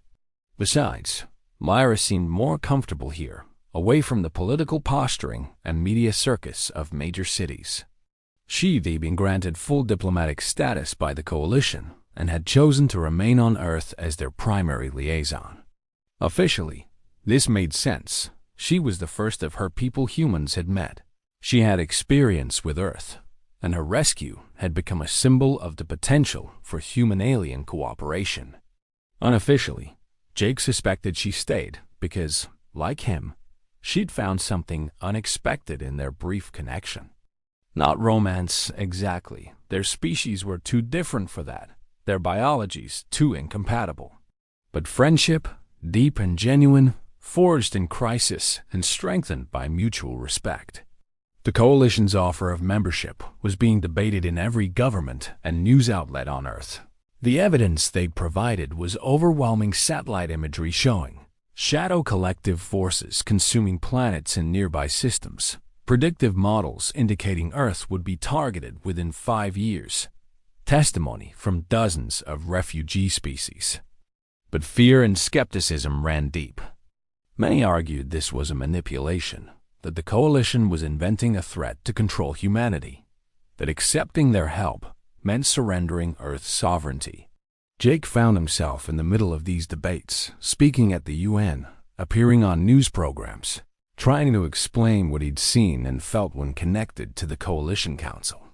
A: Besides, Lyra seemed more comfortable here, away from the political posturing and media circus of major cities. She'd been granted full diplomatic status by the coalition and had chosen to remain on Earth as their primary liaison. Officially, this made sense. She was the first of her people humans had met. She had experience with Earth, and her rescue had become a symbol of the potential for human-alien cooperation. Unofficially, Jake suspected she stayed because, like him, she'd found something unexpected in their brief connection. Not romance, exactly. Their species were too different for that, their biologies too incompatible. But friendship, deep and genuine, forged in crisis and strengthened by mutual respect. The coalition's offer of membership was being debated in every government and news outlet on Earth. The evidence they'd provided was overwhelming satellite imagery showing Shadow Collective forces consuming planets in nearby systems, predictive models indicating Earth would be targeted within 5 years, testimony from dozens of refugee species. But fear and skepticism ran deep. Many argued this was a manipulation, that the coalition was inventing a threat to control humanity, that accepting their help meant surrendering Earth's sovereignty. Jake found himself in the middle of these debates, speaking at the UN, appearing on news programs, trying to explain what he'd seen and felt when connected to the Coalition Council.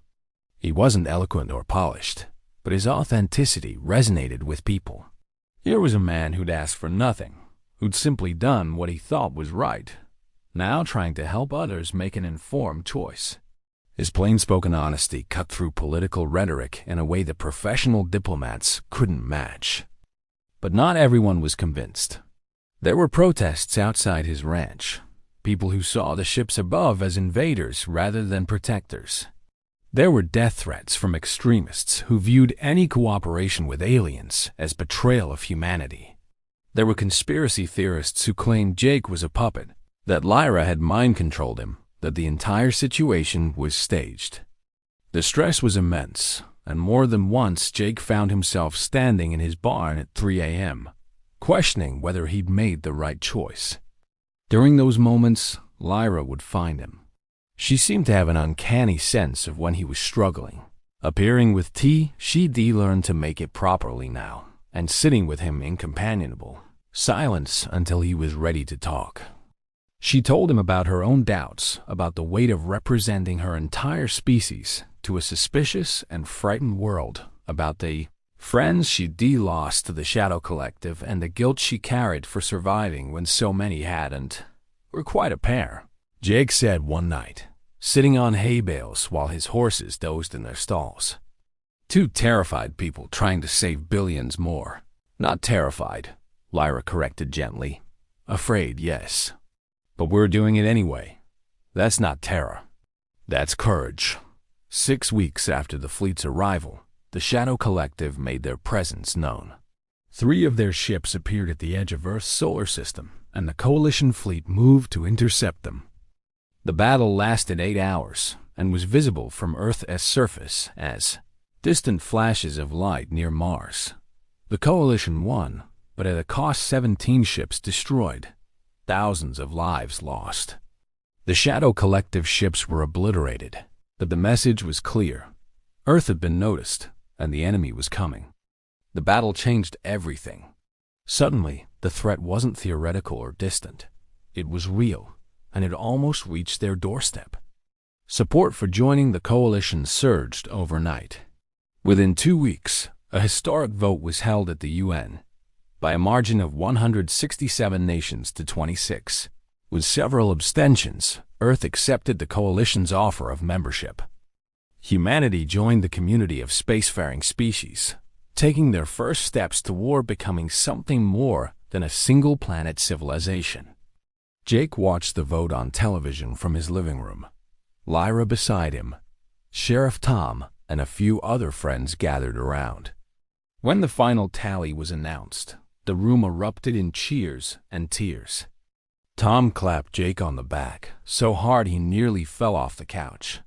A: He wasn't eloquent or polished, but his authenticity resonated with people. Here was a man who'd asked for nothing, who'd simply done what he thought was right, now trying to help others make an informed choice. His plain-spoken honesty cut through political rhetoric in a way that professional diplomats couldn't match. But not everyone was convinced. There were protests outside his ranch, people who saw the ships above as invaders rather than protectors. There were death threats from extremists who viewed any cooperation with aliens as betrayal of humanity. There were conspiracy theorists who claimed Jake was a puppet, that Lyra had mind-controlled him, that the entire situation was staged. The stress was immense, and more than once Jake found himself standing in his barn at 3 a.m., questioning whether he'd made the right choice. During those moments, Lyra would find him. She seemed to have an uncanny sense of when he was struggling. Appearing with tea, she'd learned to make it properly now, and sitting with him in companionable silence until he was ready to talk. She told him about her own doubts, about the weight of representing her entire species to a suspicious and frightened world, about the friends she'd lost to the Shadow Collective and the guilt she carried for surviving when so many hadn't. "We're quite a pair," Jake said one night, sitting on hay bales while his horses dozed in their stalls. "Two terrified people trying to save billions more." "Not terrified," Lyra corrected gently. "Afraid, yes. But we're doing it anyway. That's not terror. That's courage." 6 weeks after the fleet's arrival, the Shadow Collective made their presence known. 3 of their ships appeared at the edge of Earth's solar system, and the Coalition fleet moved to intercept them. The battle lasted 8 hours and was visible from Earth's surface as distant flashes of light near Mars. The Coalition won, but at a cost: 17 ships destroyed, thousands of lives lost. The Shadow Collective ships were obliterated, but the message was clear. Earth had been noticed, and the enemy was coming. The battle changed everything. Suddenly, the threat wasn't theoretical or distant. It was real, and it almost reached their doorstep. Support for joining the Coalition surged overnight. Within 2 weeks, a historic vote was held at the UN. By a margin of 167 nations to 26. With several abstentions, Earth accepted the Coalition's offer of membership. Humanity joined the community of spacefaring species, taking their first steps toward becoming something more than a single-planet civilization. Jake watched the vote on television from his living room. Lyra beside him, Sheriff Tom, and a few other friends gathered around. When the final tally was announced, the room erupted in cheers and tears. Tom clapped Jake on the back, so hard he nearly fell off the couch.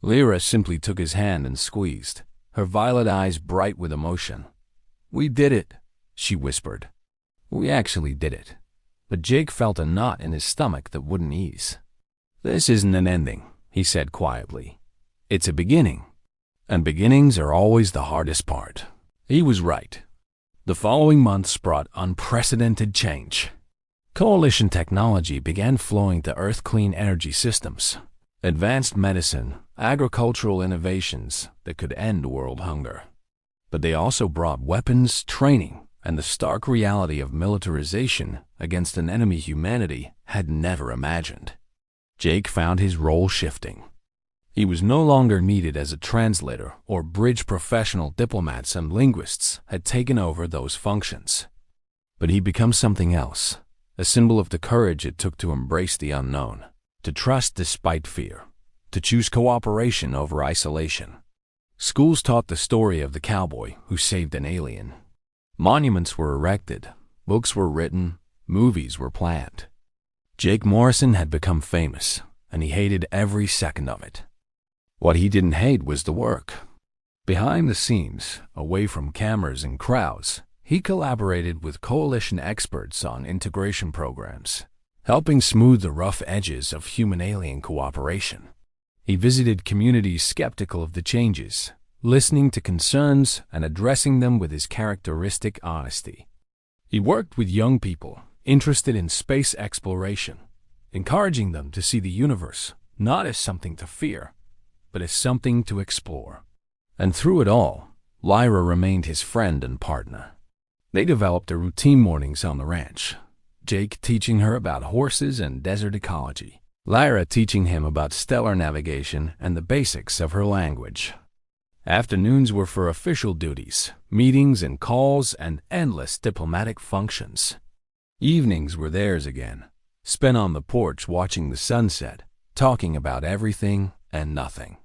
A: Lyra simply took his hand and squeezed, her violet eyes bright with emotion. "We did it," she whispered. "We actually did it." But Jake felt a knot in his stomach that wouldn't ease. "This isn't an ending," he said quietly. "It's a beginning. And beginnings are always the hardest part." He was right. The following months brought unprecedented change. Coalition technology began flowing to Earth clean energy systems, advanced medicine, agricultural innovations that could end world hunger. But they also brought weapons, training, and the stark reality of militarization against an enemy humanity had never imagined. Jake found his role shifting. He was no longer needed as a translator or bridge. Professional diplomats and linguists had taken over those functions. But he'd become something else, a symbol of the courage it took to embrace the unknown, to trust despite fear, to choose cooperation over isolation. Schools taught the story of the cowboy who saved an alien. Monuments were erected, books were written, movies were planned. Jake Morrison had become famous, and he hated every second of it. What he didn't hate was the work. Behind the scenes, away from cameras and crowds, he collaborated with Coalition experts on integration programs, helping smooth the rough edges of human-alien cooperation. He visited communities skeptical of the changes, listening to concerns and addressing them with his characteristic honesty. He worked with young people interested in space exploration, encouraging them to see the universe not as something to fear, but as something to explore. And through it all, Lyra remained his friend and partner. They developed their routine mornings on the ranch, Jake teaching her about horses and desert ecology, Lyra teaching him about stellar navigation and the basics of her language. Afternoons were for official duties, meetings and calls, and endless diplomatic functions. Evenings were theirs again, spent on the porch watching the sunset, talking about everything and nothing.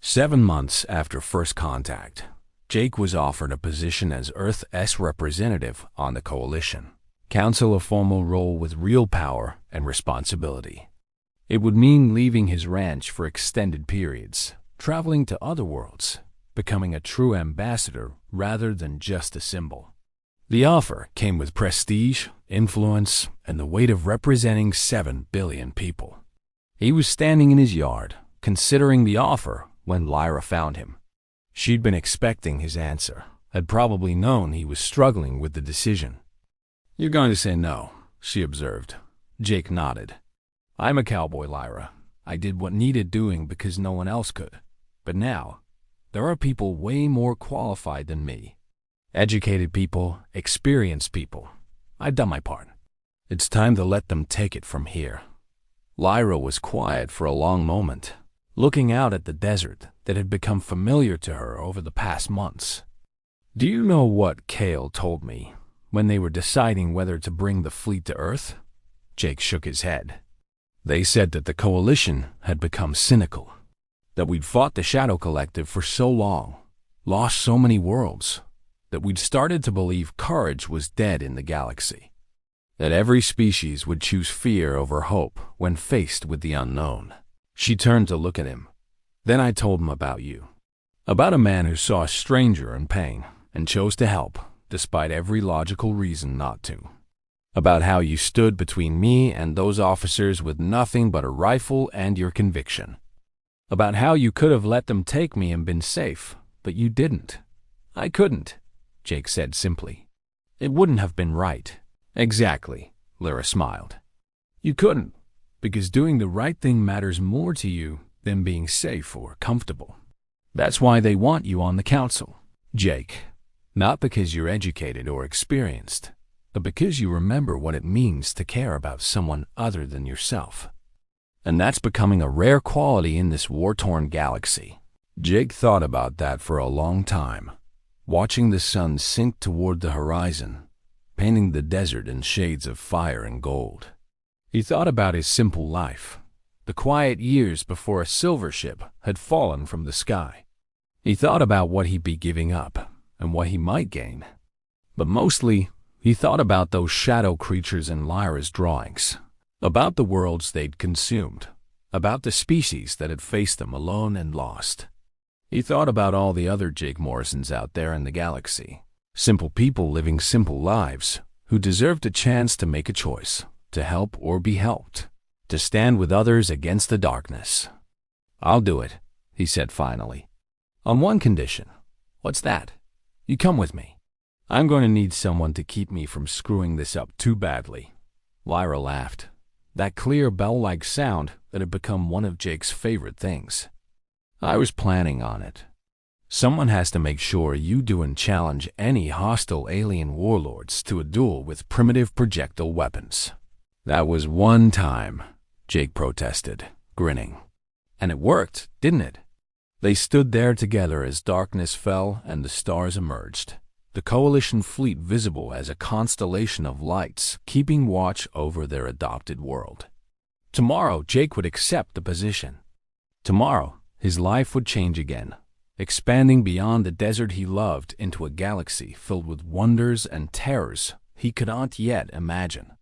A: 7 months after first contact, Jake was offered a position as Earth's representative on the Coalition. Council a formal role with real power and responsibility. It would mean leaving his ranch for extended periods, traveling to other worlds, becoming a true ambassador rather than just a symbol. The offer came with prestige, influence, and the weight of representing 7 billion people. He was standing in his yard, considering the offer, when Lyra found him. She'd been expecting his answer, had probably known he was struggling with the decision. "You're going to say no," she observed. Jake nodded. "I'm a cowboy, Lyra. I did what needed doing because no one else could. But now, there are people way more qualified than me. Educated people, experienced people. I've done my part. It's time to let them take it from here." Lyra was quiet for a long moment, looking out at the desert that had become familiar to her over the past months. "Do you know what Cale told me when they were deciding whether to bring the fleet to Earth?" Jake shook his head. "They said that the Coalition had become cynical, that we'd fought the Shadow Collective for so long, lost so many worlds, that we'd started to believe courage was dead in the galaxy, that every species would choose fear over hope when faced with the unknown." She turned to look at him. "Then I told him about you, about a man who saw a stranger in pain and chose to help, despite every logical reason not to. About how you stood between me and those officers with nothing but a rifle and your conviction. About how you could have let them take me and been safe, but you didn't." "I couldn't," Jake said simply. "It wouldn't have been right." "Exactly," Lyra smiled. "You couldn't, because doing the right thing matters more to you than being safe or comfortable. That's why they want you on the council, Jake. Not because you're educated or experienced, but because you remember what it means to care about someone other than yourself. And that's becoming a rare quality in this war-torn galaxy." Jake thought about that for a long time, watching the sun sink toward the horizon, painting the desert in shades of fire and gold. He thought about his simple life, the quiet years before a silver ship had fallen from the sky. He thought about what he'd be giving up and what he might gain. But mostly, he thought about those shadow creatures in Lyra's drawings, about the worlds they'd consumed, about the species that had faced them alone and lost. He thought about all the other Jake Morrisons out there in the galaxy, simple people living simple lives who deserved a chance to make a choice, to help or be helped, to stand with others against the darkness. "I'll do it," he said finally. "On one condition." "What's that?" "You come with me. I'm going to need someone to keep me from screwing this up too badly." Lyra laughed, that clear bell-like sound that had become one of Jake's favorite things. "I was planning on it. Someone has to make sure you do and challenge any hostile alien warlords to a duel with primitive projectile weapons." "That was one time," Jake protested, grinning. "And it worked, didn't it?" They stood there together as darkness fell and the stars emerged, the Coalition fleet visible as a constellation of lights keeping watch over their adopted world. Tomorrow, Jake would accept the position. Tomorrow, his life would change again, expanding beyond the desert he loved into a galaxy filled with wonders and terrors he could not yet imagine.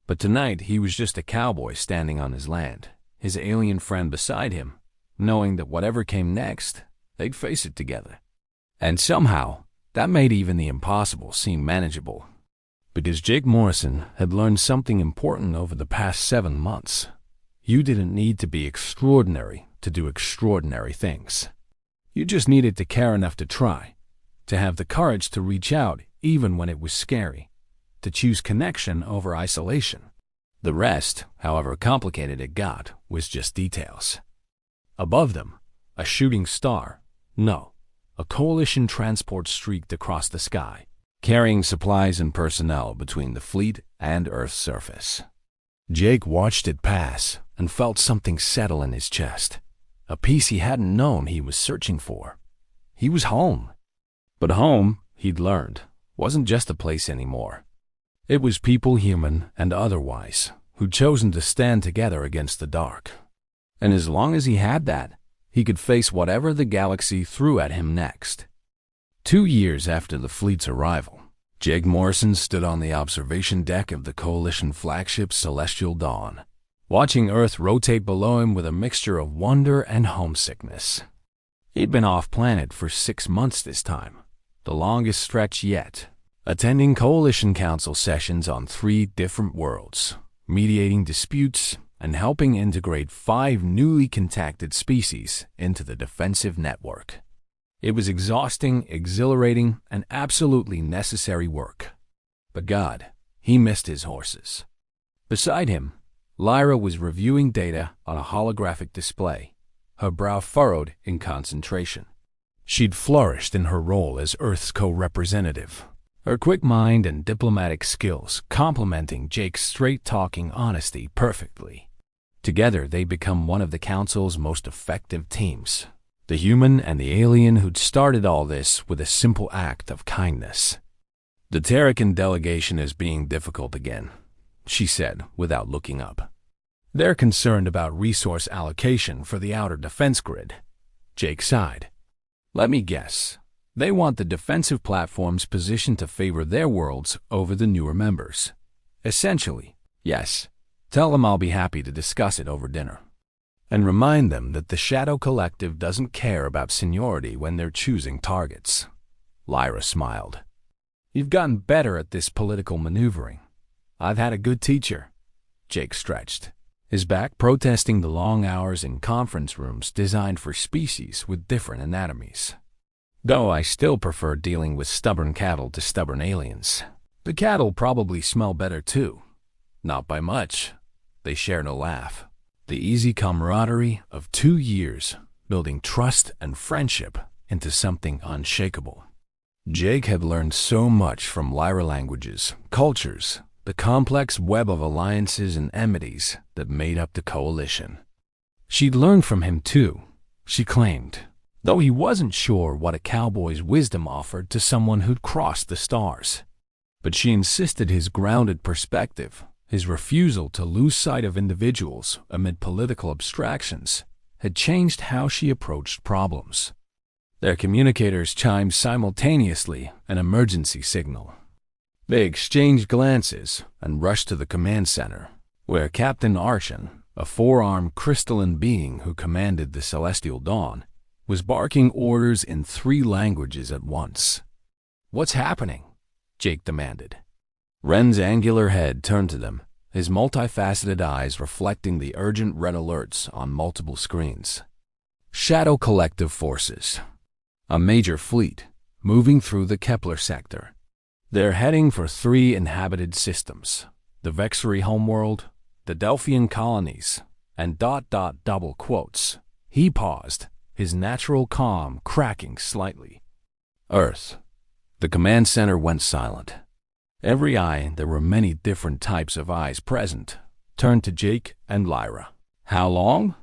A: But tonight he was just a cowboy standing on his land, his alien friend beside him, knowing that whatever came next, they'd face it together. And somehow, that made even the impossible seem manageable. Because Jake Morrison had learned something important over the past 7 months. You didn't need to be extraordinary to do extraordinary things. You just needed to care enough to try, to have the courage to reach out even when it was scary, to choose connection over isolation. The rest, however complicated it got, was just details. Above them, a shooting star. No, a Coalition transport streaked across the sky, carrying supplies and personnel between the fleet and Earth's surface. Jake watched it pass and felt something settle in his chest, a peace he hadn't known he was searching for. He was home. But home, he'd learned, wasn't just a place anymore. It was people, human and otherwise, who'd chosen to stand together against the dark. And as long as he had that, he could face whatever the galaxy threw at him next. 2 years after the fleet's arrival, Jake Morrison stood on the observation deck of the Coalition flagship Celestial Dawn, watching Earth rotate below him with a mixture of wonder and homesickness. He'd been off-planet for 6 months this time, the longest stretch yet, attending Coalition Council sessions on 3 different worlds, mediating disputes, and helping integrate 5 newly contacted species into the defensive network. It was exhausting, exhilarating, and absolutely necessary work. But God, he missed his horses. Beside him, Lyra was reviewing data on a holographic display, her brow furrowed in concentration. She'd flourished in her role as Earth's co-representative, her quick mind and diplomatic skills complementing Jake's straight-talking honesty perfectly. Together, they'd become one of the Council's most effective teams. The human and the alien who'd started all this with a simple act of kindness. "The Terrican delegation is being difficult again," she said without looking up. "They're concerned about resource allocation for the outer defense grid." Jake sighed. "Let me guess. They want the defensive platforms positioned to favor their worlds over the newer members." "Essentially, yes. Tell them I'll be happy to discuss it over dinner. And remind them that the Shadow Collective doesn't care about seniority when they're choosing targets." Lyra smiled. "You've gotten better at this political maneuvering. I've had a good teacher." Jake stretched, his back protesting the long hours in conference rooms designed for species with different anatomies. "Though I still prefer dealing with stubborn cattle to stubborn aliens. The cattle probably smell better too. Not by much." They shared a laugh. The easy camaraderie of 2 years, building trust and friendship into something unshakable. Jake had learned so much from Lyra languages, cultures, the complex web of alliances and amities that made up the Coalition. She'd learned from him too, she claimed, though he wasn't sure what a cowboy's wisdom offered to someone who'd crossed the stars. But she insisted his grounded perspective, his refusal to lose sight of individuals amid political abstractions, had changed how she approached problems. Their communicators chimed simultaneously an emergency signal. They exchanged glances and rushed to the command center, where Captain Arshan, a 4-armed crystalline being who commanded the Celestial Dawn, was barking orders in 3 languages at once. "What's happening?" Jake demanded. Ren's angular head turned to them, his multifaceted eyes reflecting the urgent red alerts on multiple screens. "Shadow Collective forces. A major fleet, moving through the Kepler sector. They're heading for 3 inhabited systems, the Vexery homeworld, the Delphian colonies, and ... double quotes. He paused, his natural calm cracking slightly. "Earth." The command center went silent. Every eye, there were many different types of eyes present, turned to Jake and Lyra. "How long?"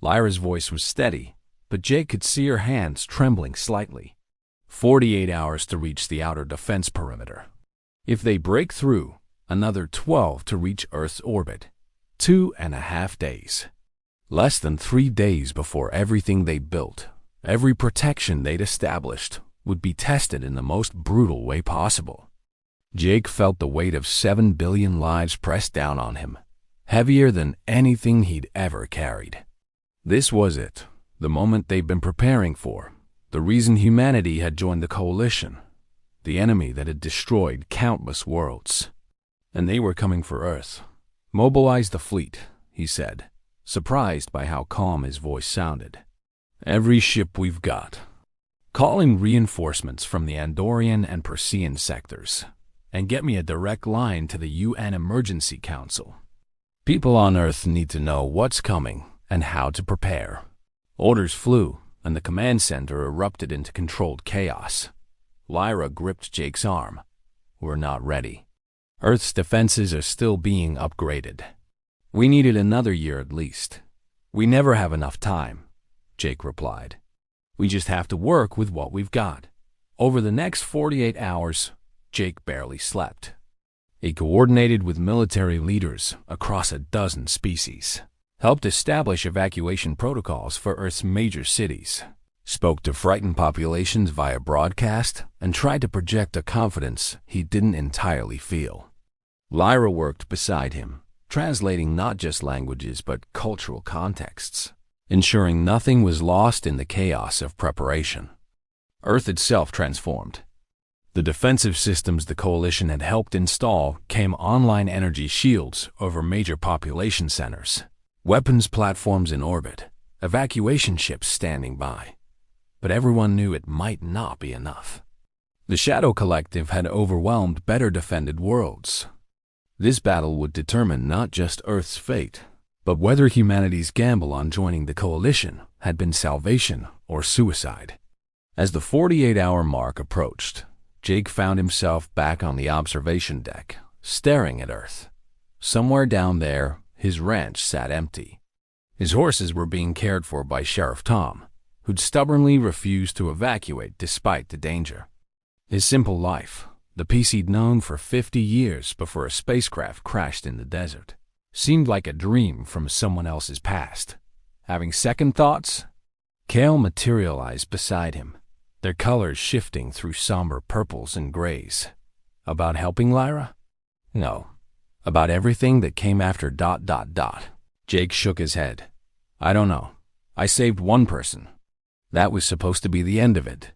A: Lyra's voice was steady, but Jake could see her hands trembling slightly. 48 hours to reach the outer defense perimeter. If they break through, another 12 to reach Earth's orbit. 2.5 days. Less than 3 days before everything they built, every protection they'd established, would be tested in the most brutal way possible. Jake felt the weight of 7 billion lives pressed down on him, heavier than anything he'd ever carried. This was it, the moment they'd been preparing for, the reason humanity had joined the Coalition, the enemy that had destroyed countless worlds. And they were coming for Earth. "Mobilize the fleet," he said, surprised by how calm his voice sounded. "Every ship we've got. Call in reinforcements from the Andorian and Persean sectors, and get me a direct line to the UN Emergency Council. People on Earth need to know what's coming and how to prepare." Orders flew, and the command center erupted into controlled chaos. Lyra gripped Jake's arm. "We're not ready. Earth's defenses are still being upgraded. We needed another year at least. We never have enough time," Jake replied. "We just have to work with what we've got." Over the next 48 hours, Jake barely slept. He coordinated with military leaders across a dozen species, helped establish evacuation protocols for Earth's major cities, spoke to frightened populations via broadcast, and tried to project a confidence he didn't entirely feel. Lyra worked beside him, translating not just languages but cultural contexts, ensuring nothing was lost in the chaos of preparation. Earth itself transformed. The defensive systems the Coalition had helped install came online energy shields over major population centers, weapons platforms in orbit, evacuation ships standing by. But everyone knew it might not be enough. The Shadow Collective had overwhelmed better defended worlds. This battle would determine not just Earth's fate, but whether humanity's gamble on joining the Coalition had been salvation or suicide. As the 48-hour mark approached, Jake found himself back on the observation deck, staring at Earth. Somewhere down there, his ranch sat empty. His horses were being cared for by Sheriff Tom, who'd stubbornly refused to evacuate despite the danger. His simple life, the peace he'd known for 50 years before a spacecraft crashed in the desert, seemed like a dream from someone else's past. Having second thoughts, Kale materialized beside him, their colors shifting through somber purples and grays. About helping Lyra? No. About everything that came after ... Jake shook his head. I don't know. I saved one person. That was supposed to be the end of it.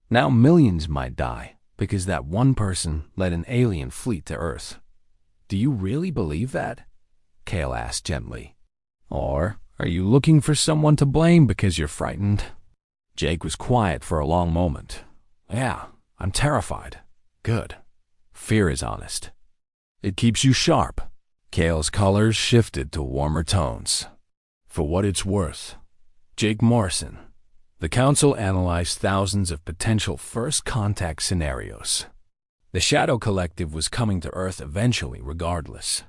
A: Now millions might die because that one person led an alien fleet to Earth. Do you really believe that? Kale asked gently. Or are you looking for someone to blame because you're frightened? Jake was quiet for a long moment. Yeah, I'm terrified. Good. Fear is honest. It keeps you sharp. Kale's colors shifted to warmer tones. For what it's worth, Jake Morrison. The Council analyzed thousands of potential first contact scenarios. The Shadow Collective was coming to Earth eventually regardless.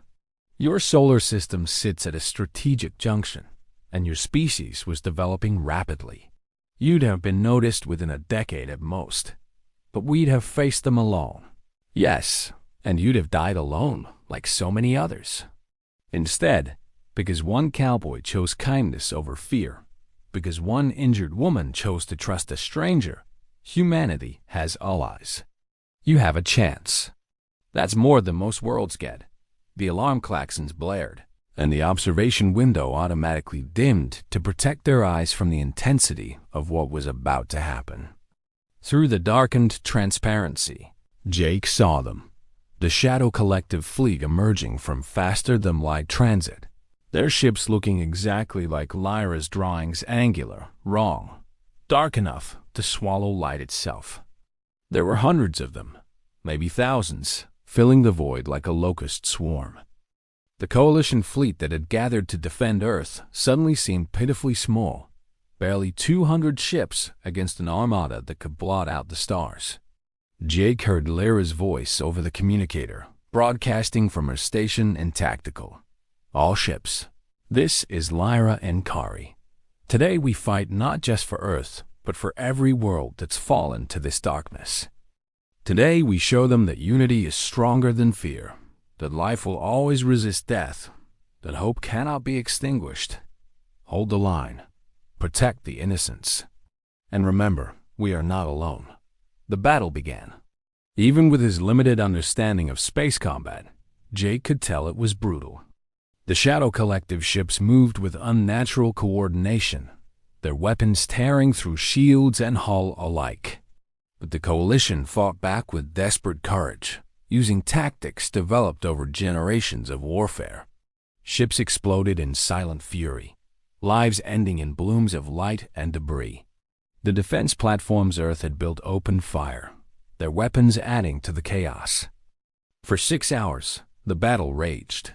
A: Your solar system sits at a strategic junction, and your species was developing rapidly. You'd have been noticed within a decade at most, but we'd have faced them alone. Yes, and you'd have died alone, like so many others. Instead, because one cowboy chose kindness over fear, because one injured woman chose to trust a stranger, humanity has allies. You have a chance. That's more than most worlds get. The alarm klaxons blared, and the observation window automatically dimmed to protect their eyes from the intensity of what was about to happen. Through the darkened transparency, Jake saw them. The Shadow Collective fleet emerging from faster-than-light transit, their ships looking exactly like Lyra's drawings, angular, wrong, dark enough to swallow light itself. There were hundreds of them, maybe thousands, filling the void like a locust swarm. The Coalition fleet that had gathered to defend Earth suddenly seemed pitifully small, barely 200 ships against an armada that could blot out the stars. Jake heard Lyra's voice over the communicator, broadcasting from her station in tactical. All ships. This is Lyra and Kari. Today we fight not just for Earth, but for every world that's fallen to this darkness. Today we show them that unity is stronger than fear, that life will always resist death, that hope cannot be extinguished. Hold the line. Protect the innocents. And remember, we are not alone. The battle began. Even with his limited understanding of space combat, Jake could tell it was brutal. The Shadow Collective ships moved with unnatural coordination, their weapons tearing through shields and hull alike. But the Coalition fought back with desperate courage, using tactics developed over generations of warfare. Ships exploded in silent fury, lives ending in blooms of light and debris. The defense platforms Earth had built opened fire, their weapons adding to the chaos. For 6 hours, the battle raged.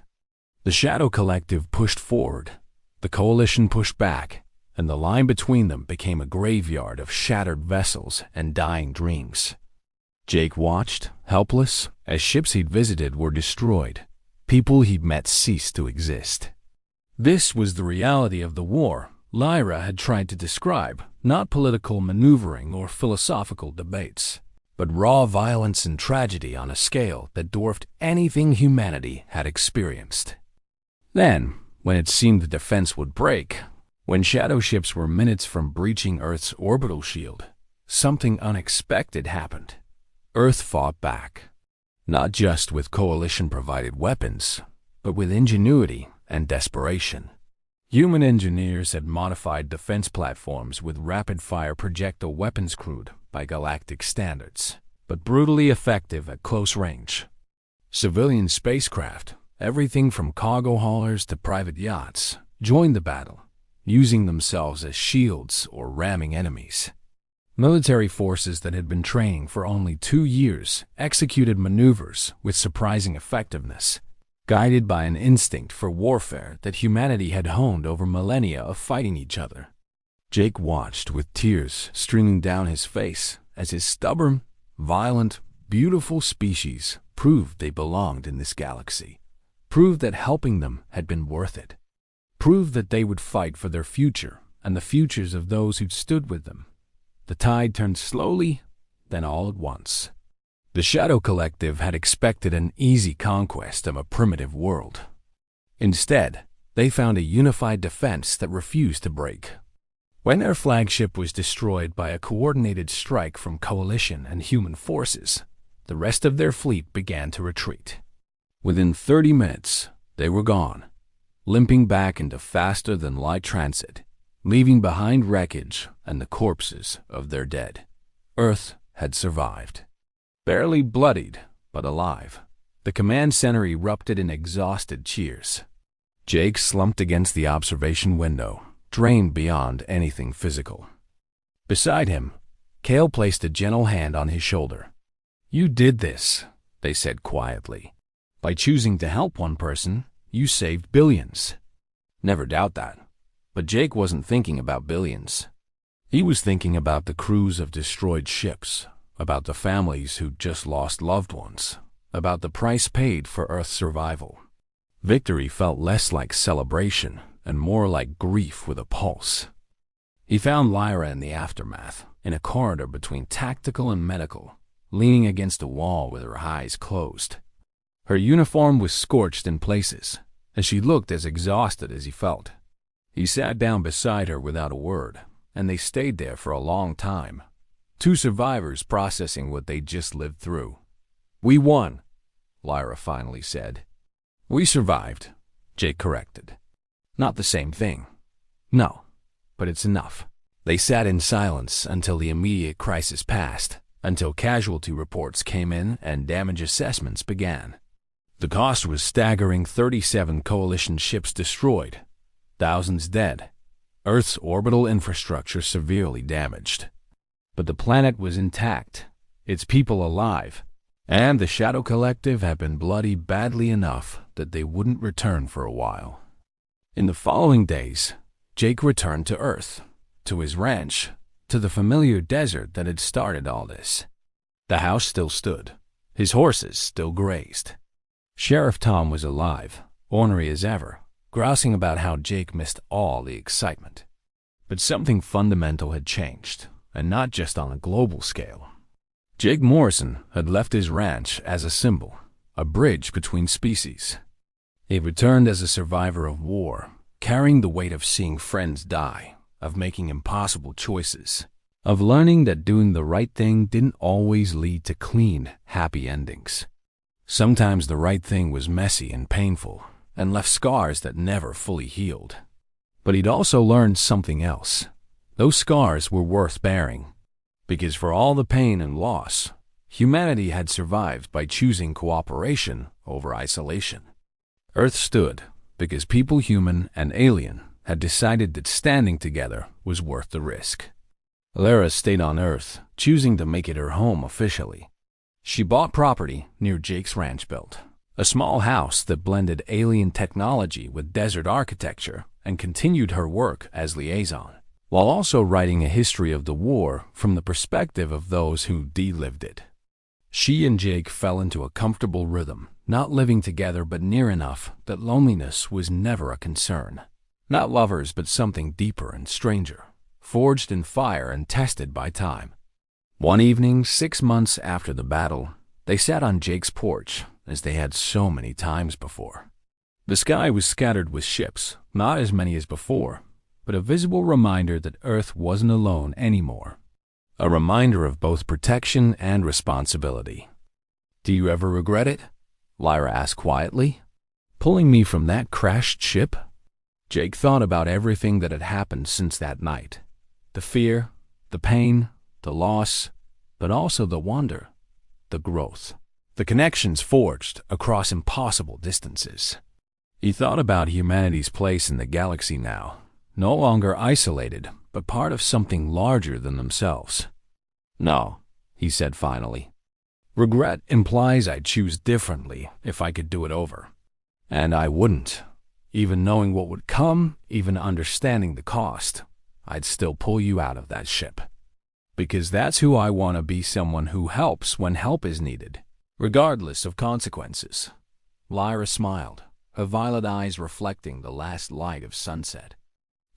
A: The Shadow Collective pushed forward, the Coalition pushed back, and the line between them became a graveyard of shattered vessels and dying dreams. Jake watched, helpless, as ships he'd visited were destroyed, people he'd met ceased to exist. This was the reality of the war Lyra had tried to describe, not political maneuvering or philosophical debates, but raw violence and tragedy on a scale that dwarfed anything humanity had experienced. Then, when it seemed the defense would break, When shadow ships were minutes from breaching Earth's orbital shield, something unexpected happened. Earth fought back, not just with coalition-provided weapons, but with ingenuity and desperation. Human engineers had modified defense platforms with rapid-fire projectile weapons crude by galactic standards, but brutally effective at close range. Civilian spacecraft, everything from cargo haulers to private yachts, joined the battle, using themselves as shields or ramming enemies. Military forces that had been training for only 2 years executed maneuvers with surprising effectiveness, guided by an instinct for warfare that humanity had honed over millennia of fighting each other. Jake watched with tears streaming down his face as his stubborn, violent, beautiful species proved they belonged in this galaxy, proved that helping them had been worth it, proved that they would fight for their future and the futures of those who'd stood with them. The tide turned slowly, then all at once. The Shadow Collective had expected an easy conquest of a primitive world. Instead, they found a unified defense that refused to break. When their flagship was destroyed by a coordinated strike from coalition and human forces, the rest of their fleet began to retreat. Within 30 minutes, they were gone, limping back into faster-than-light transit, leaving behind wreckage and the corpses of their dead. Earth had survived. Barely bloodied, but alive. The command center erupted in exhausted cheers. Jake slumped against the observation window, drained beyond anything physical. Beside him, Kale placed a gentle hand on his shoulder. "You did this," they said quietly. "By choosing to help one person, you saved billions." Never doubt that. But Jake wasn't thinking about billions. He was thinking about the crews of destroyed ships, about the families who'd just lost loved ones, about the price paid for Earth's survival. Victory felt less like celebration and more like grief with a pulse. He found Lyra in the aftermath, in a corridor between tactical and medical, leaning against a wall with her eyes closed. Her uniform was scorched in places, and she looked as exhausted as he felt. He sat down beside her without a word, and they stayed there for a long time. Two survivors processing what they'd just lived through. "We won," Lyra finally said. "We survived," Jake corrected. "Not the same thing." "No, but it's enough." They sat in silence until the immediate crisis passed, until casualty reports came in and damage assessments began. The cost was staggering: 37 coalition ships destroyed, thousands dead, Earth's orbital infrastructure severely damaged. But the planet was intact, its people alive, and the Shadow Collective had been bloody badly enough that they wouldn't return for a while. In the following days, Jake returned to Earth, to his ranch, to the familiar desert that had started all this. The house still stood, his horses still grazed. Sheriff Tom was alive, ornery as ever, grousing about how Jake missed all the excitement. But something fundamental had changed, and not just on a global scale. Jake Morrison had left his ranch as a symbol, a bridge between species. He returned as a survivor of war, carrying the weight of seeing friends die, of making impossible choices, of learning that doing the right thing didn't always lead to clean, happy endings. Sometimes the right thing was messy and painful, and left scars that never fully healed. But he'd also learned something else. Those scars were worth bearing, because for all the pain and loss, humanity had survived by choosing cooperation over isolation. Earth stood because people, human and alien, had decided that standing together was worth the risk. Lara stayed on Earth, choosing to make it her home officially. She bought property near Jake's ranch belt, a small house that blended alien technology with desert architecture, and continued her work as liaison, while also writing a history of the war from the perspective of those who de-lived it. She and Jake fell into a comfortable rhythm, not living together but near enough that loneliness was never a concern. Not lovers, but something deeper and stranger, forged in fire and tested by time. One evening, 6 months after the battle, they sat on Jake's porch, as they had so many times before. The sky was scattered with ships, not as many as before, but a visible reminder that Earth wasn't alone anymore. A reminder of both protection and responsibility. "Do you ever regret it?" Lyra asked quietly. "Pulling me from that crashed ship?" Jake thought about everything that had happened since that night. The fear, the pain, the loss, but also the wonder, the growth. The connections forged across impossible distances. He thought about humanity's place in the galaxy now, no longer isolated, but part of something larger than themselves. "No," he said finally. "Regret implies I'd choose differently if I could do it over. And I wouldn't. Even knowing what would come, even understanding the cost, I'd still pull you out of that ship. Because that's who I want to be, someone who helps when help is needed, regardless of consequences." Lyra smiled, her violet eyes reflecting the last light of sunset.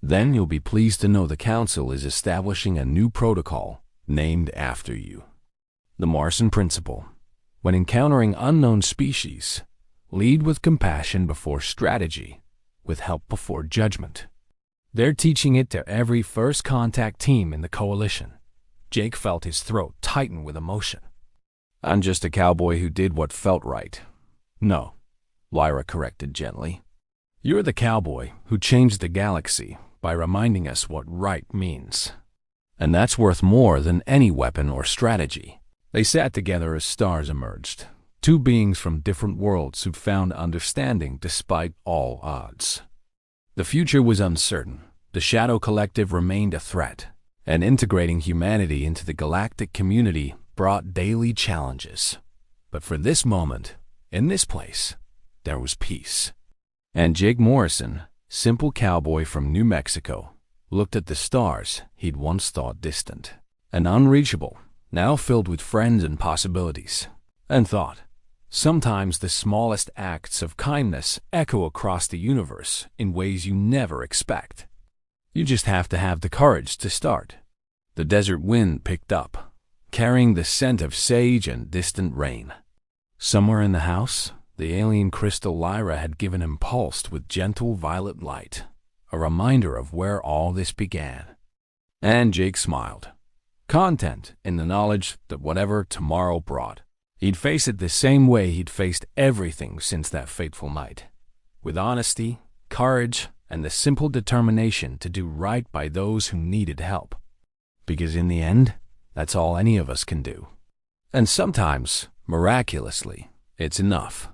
A: "Then you'll be pleased to know the Council is establishing a new protocol named after you. The Martian Principle. When encountering unknown species, lead with compassion before strategy, with help before judgment. They're teaching it to every first contact team in the Coalition." Jake felt his throat tighten with emotion. "I'm just a cowboy who did what felt right." "No," Lyra corrected gently. "You're the cowboy who changed the galaxy by reminding us what right means. And that's worth more than any weapon or strategy." They sat together as stars emerged, two beings from different worlds who found understanding despite all odds. The future was uncertain. The Shadow Collective remained a threat, and integrating humanity into the galactic community brought daily challenges. But for this moment, in this place, there was peace. And Jake Morrison, simple cowboy from New Mexico, looked at the stars he'd once thought distant and unreachable, now filled with friends and possibilities, and thought, sometimes the smallest acts of kindness echo across the universe in ways you never expect. You just have to have the courage to start. The desert wind picked up, carrying the scent of sage and distant rain. Somewhere in the house, the alien crystal Lyra had given him pulsed with gentle violet light, a reminder of where all this began. And Jake smiled, content in the knowledge that whatever tomorrow brought, he'd face it the same way he'd faced everything since that fateful night, with honesty, courage, and the simple determination to do right by those who needed help. Because in the end, that's all any of us can do. And sometimes, miraculously, it's enough.